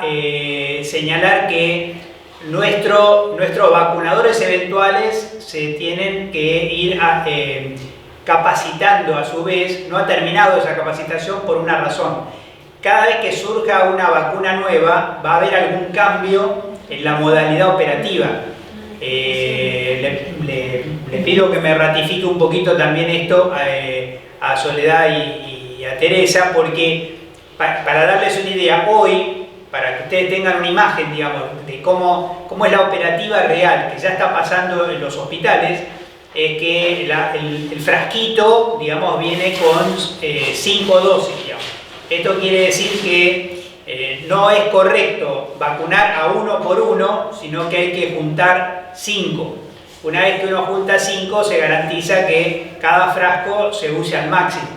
Speaker 1: señalar que nuestros vacunadores eventuales se tienen que ir capacitando a su vez. No ha terminado esa capacitación por una razón. Cada vez que surja una vacuna nueva va a haber algún cambio en la modalidad operativa. Le pido que me ratifique un poquito también esto a Soledad y a Teresa, porque para darles una idea, hoy, para que ustedes tengan una imagen, digamos, de cómo es la operativa real que ya está pasando en los hospitales, es que el frasquito, digamos, viene con 5 dosis, digamos. Esto quiere decir que no es correcto vacunar a uno por uno, sino que hay que juntar 5. Una vez que uno junta 5, se garantiza que cada frasco se use al máximo.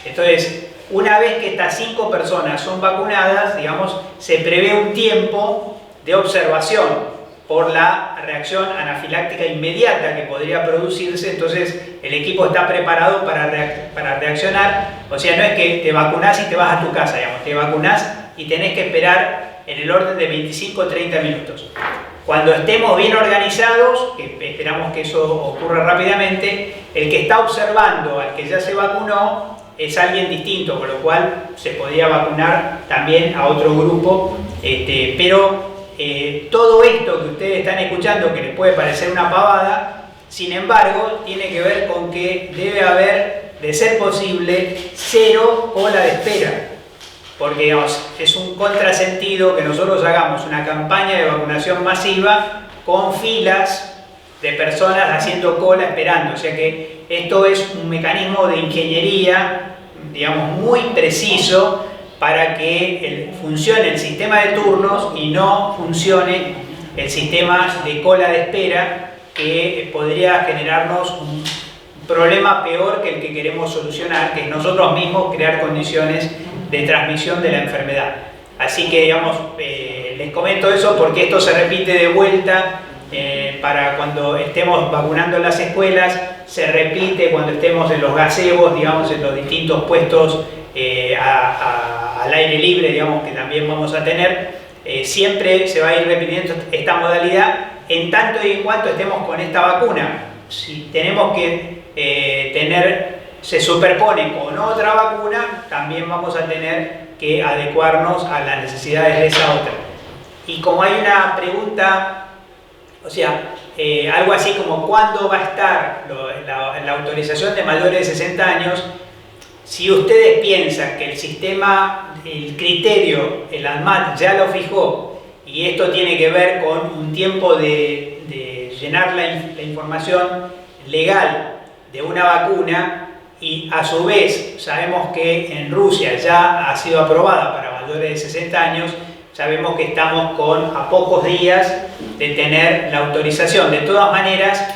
Speaker 1: Entonces, una vez que estas 5 personas son vacunadas, digamos, se prevé un tiempo de observación por la reacción anafiláctica inmediata que podría producirse. Entonces el equipo está preparado para reaccionar. O sea, no es que te vacunás y te vas a tu casa, digamos, te vacunás y tenés que esperar en el orden de 25 o 30 minutos. Cuando estemos bien organizados, que esperamos que eso ocurra rápidamente, el que está observando al que ya se vacunó es alguien distinto, con lo cual se podría vacunar también a otro grupo, pero todo esto que ustedes están escuchando, que les puede parecer una pavada, sin embargo, tiene que ver con que debe haber, de ser posible, 0 cola de espera. porque digamos, es un contrasentido que nosotros hagamos una campaña de vacunación masiva con filas de personas haciendo cola esperando. O sea que esto es un mecanismo de ingeniería, digamos, muy preciso para que funcione el sistema de turnos y no funcione el sistema de cola de espera, que podría generarnos un problema peor que el que queremos solucionar, que es nosotros mismos crear condiciones de transmisión de la enfermedad. Así que, digamos, les comento eso porque esto se repite de vuelta para cuando estemos vacunando en las escuelas, se repite cuando estemos en los gazebos, digamos, en los distintos puestos al aire libre, digamos, que también vamos a tener. Siempre se va a ir repitiendo esta modalidad en tanto y en cuanto estemos con esta vacuna. Si tenemos que se superpone con otra vacuna, también vamos a tener que adecuarnos a las necesidades de esa otra. Y como hay una pregunta, o sea, algo así como ¿cuándo va a estar la autorización de mayores de 60 años? Si ustedes piensan que el sistema, el criterio, el ANMAT ya lo fijó y esto tiene que ver con un tiempo de llenar la información legal de una vacuna, y a su vez sabemos que en Rusia ya ha sido aprobada para mayores de 60 años, sabemos que estamos a pocos días de tener la autorización. De todas maneras,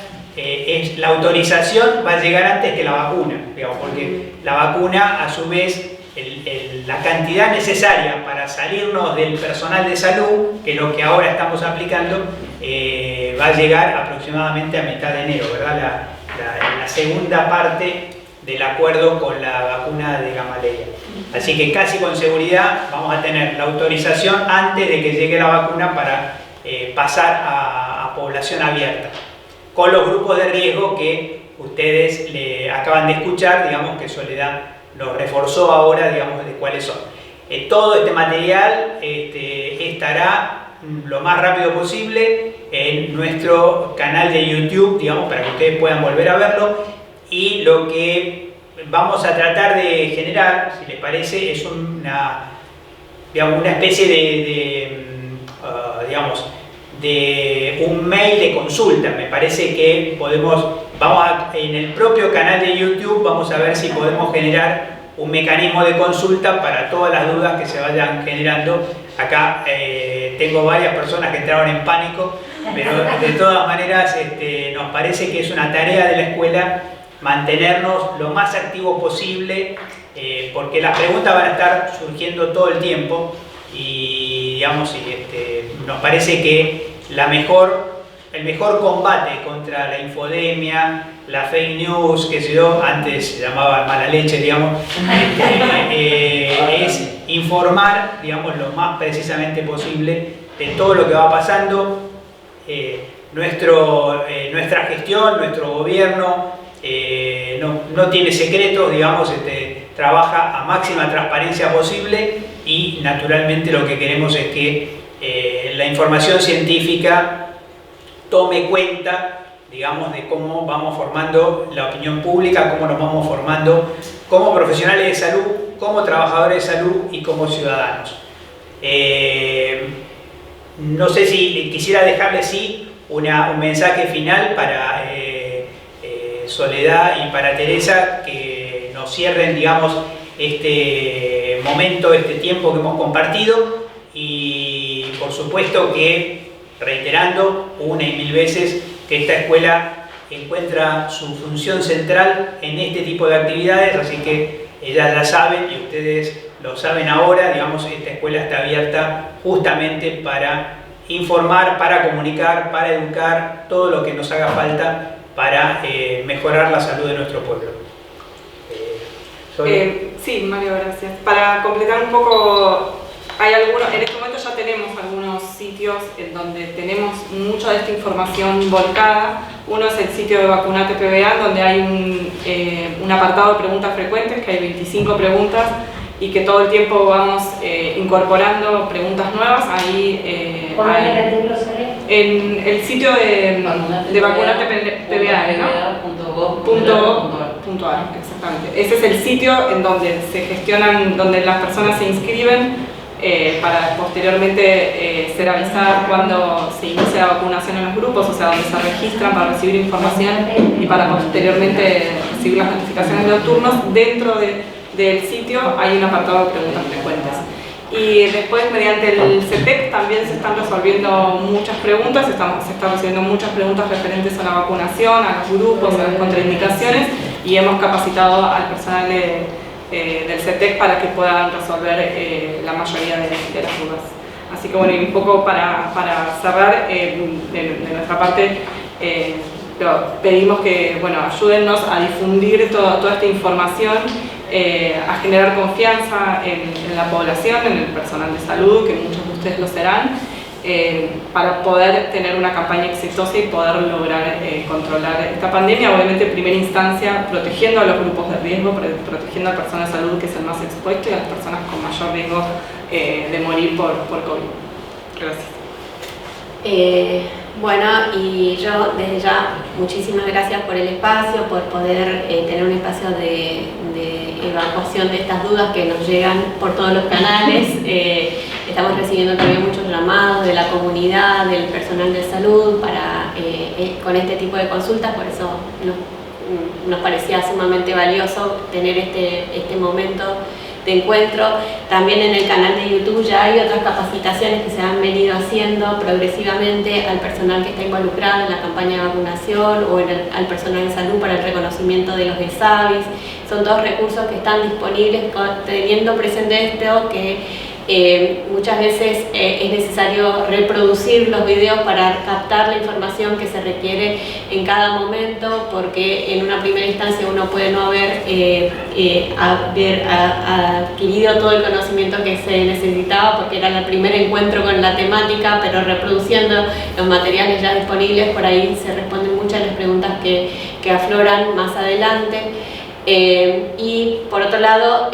Speaker 1: la autorización va a llegar antes que la vacuna, digamos, porque la vacuna, a su vez, la cantidad necesaria para salirnos del personal de salud, que es lo que ahora estamos aplicando, va a llegar aproximadamente a mitad de enero, ¿verdad? La segunda parte del acuerdo con la vacuna de Gamaleya. Así que casi con seguridad vamos a tener la autorización antes de que llegue la vacuna para pasar a población abierta, con los grupos de riesgo que ustedes le acaban de escuchar, digamos, que Soledad nos reforzó ahora, digamos, de cuáles son. Todo este material estará lo más rápido posible en nuestro canal de YouTube, digamos, para que ustedes puedan volver a verlo. Y lo que vamos a tratar de generar, si les parece, es una especie de un mail de consulta. Me parece que en el propio canal de YouTube vamos a ver si podemos generar un mecanismo de consulta para todas las dudas que se vayan generando. Acá tengo varias personas que entraron en pánico, pero de todas maneras nos parece que es una tarea de la escuela mantenernos lo más activos posible, porque las preguntas van a estar surgiendo todo el tiempo y, digamos, nos parece que el mejor combate contra la infodemia, la fake news, que antes se llamaba mala leche, digamos, es informar, digamos, lo más precisamente posible de todo lo que va pasando. Nuestra gestión, nuestro gobierno no tiene secretos, digamos, trabaja a máxima transparencia posible, y naturalmente lo que queremos es que la información científica tome cuenta, digamos, de cómo vamos formando la opinión pública, cómo nos vamos formando como profesionales de salud, como trabajadores de salud y como ciudadanos. No sé si quisiera dejarles un mensaje final para Soledad y para Teresa, que nos cierren, digamos, este momento, este tiempo que hemos compartido, y por supuesto que, reiterando una y mil veces, que esta escuela encuentra su función central en este tipo de actividades, así que ellas ya saben y ustedes lo saben ahora, digamos, esta escuela está abierta justamente para informar, para comunicar, para educar, todo lo que nos haga falta para mejorar la salud de nuestro pueblo.
Speaker 2: Sí, Mario, gracias. Para completar un poco, en este momento ya tenemos algunos sitios en donde tenemos mucha de esta información volcada. Uno es el sitio de Vacunate PBA, donde hay un apartado de preguntas frecuentes, que hay 25 preguntas, y que todo el tiempo vamos incorporando preguntas nuevas. Ahí
Speaker 5: ¿Podemos repetirlo, Soledad?
Speaker 2: En el sitio de vacunarte PBA, ¿no? .gov.ar, exactamente. Ese es el sitio en donde se gestionan, donde las personas se inscriben para posteriormente ser avisadas cuando se inicia la vacunación en los grupos, o sea, donde se registran para recibir información y para posteriormente recibir las notificaciones de los turnos. Dentro del sitio hay un apartado de preguntas frecuentes. Y después, mediante el CETEC, también se están resolviendo muchas preguntas, se están recibiendo muchas preguntas referentes a la vacunación, a los grupos, a las contraindicaciones, y hemos capacitado al personal del CETEC para que puedan resolver la mayoría de las dudas. Así que bueno, y un poco para cerrar, de nuestra parte, pedimos que bueno, ayúdennos a difundir toda esta información, a generar confianza en la población, en el personal de salud, que muchos de ustedes lo serán, para poder tener una campaña exitosa y poder lograr controlar esta pandemia, obviamente en primera instancia protegiendo a los grupos de riesgo, protegiendo al personal de salud, que es el más expuesto, y a las personas con mayor riesgo de morir por COVID. Gracias.
Speaker 3: Bueno, y yo desde ya muchísimas gracias por el espacio, por poder tener un espacio de evacuación de estas dudas que nos llegan por todos los canales. Estamos recibiendo también muchos llamados de la comunidad, del personal de salud con este tipo de consultas, por eso nos parecía sumamente valioso tener este momento de encuentro. También en el canal de YouTube ya hay otras capacitaciones que se han venido haciendo progresivamente al personal que está involucrado en la campaña de vacunación o al personal de salud para el reconocimiento de los ESAVIS. Son todos recursos que están disponibles, teniendo presente esto que muchas veces es necesario reproducir los videos para captar la información que se requiere en cada momento, porque en una primera instancia uno puede no haber adquirido todo el conocimiento que se necesitaba porque era el primer encuentro con la temática, pero reproduciendo los materiales ya disponibles, por ahí se responden muchas de las preguntas que afloran más adelante. Y por otro lado,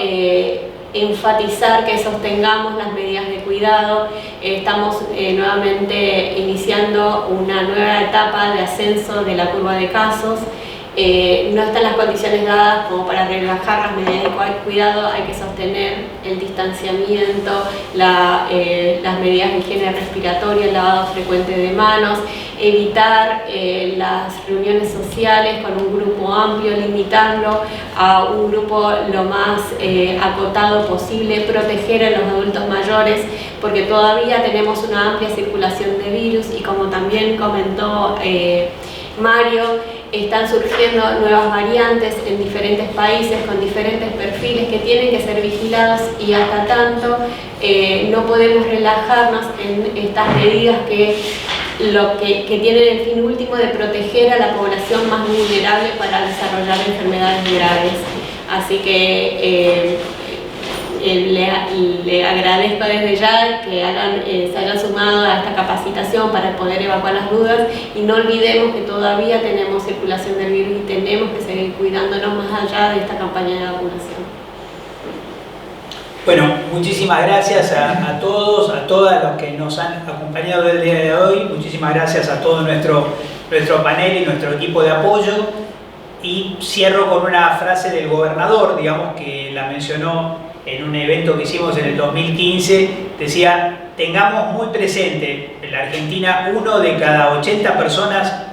Speaker 3: enfatizar que sostengamos las medidas de cuidado. Estamos nuevamente iniciando una nueva etapa de ascenso de la curva de casos. No están las condiciones dadas como para relajar las medidas de cuidado. Hay que sostener el distanciamiento, las medidas de higiene respiratoria, el lavado frecuente de manos, evitar las reuniones sociales con un grupo amplio, limitarlo a un grupo lo más acotado posible, proteger a los adultos mayores, porque todavía tenemos una amplia circulación de virus y, como también comentó Mario, están surgiendo nuevas variantes en diferentes países con diferentes perfiles que tienen que ser vigilados, y hasta tanto no podemos relajarnos en estas medidas que tienen el fin último de proteger a la población más vulnerable para desarrollar enfermedades graves. Así que le agradezco desde ya que se hayan sumado a esta capacitación para poder evacuar las dudas, y no olvidemos que todavía tenemos circulación del virus y tenemos que seguir cuidándonos más allá de esta campaña de vacunación.
Speaker 1: Bueno, muchísimas gracias a todos, a todas los que nos han acompañado el día de hoy. Muchísimas gracias a todo nuestro panel y nuestro equipo de apoyo. Y cierro con una frase del gobernador, digamos, que la mencionó en un evento que hicimos en el 2015. Decía: tengamos muy presente, en la Argentina 1 de cada 80 personas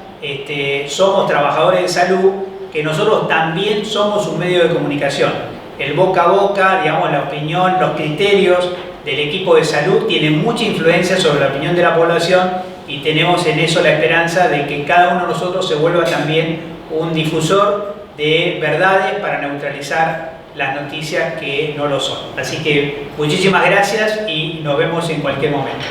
Speaker 1: somos trabajadores de salud, que nosotros también somos un medio de comunicación. El boca a boca, digamos, la opinión, los criterios del equipo de salud tienen mucha influencia sobre la opinión de la población, y tenemos en eso la esperanza de que cada uno de nosotros se vuelva también un difusor de verdades para neutralizar las noticias que no lo son. Así que muchísimas gracias y nos vemos en cualquier momento.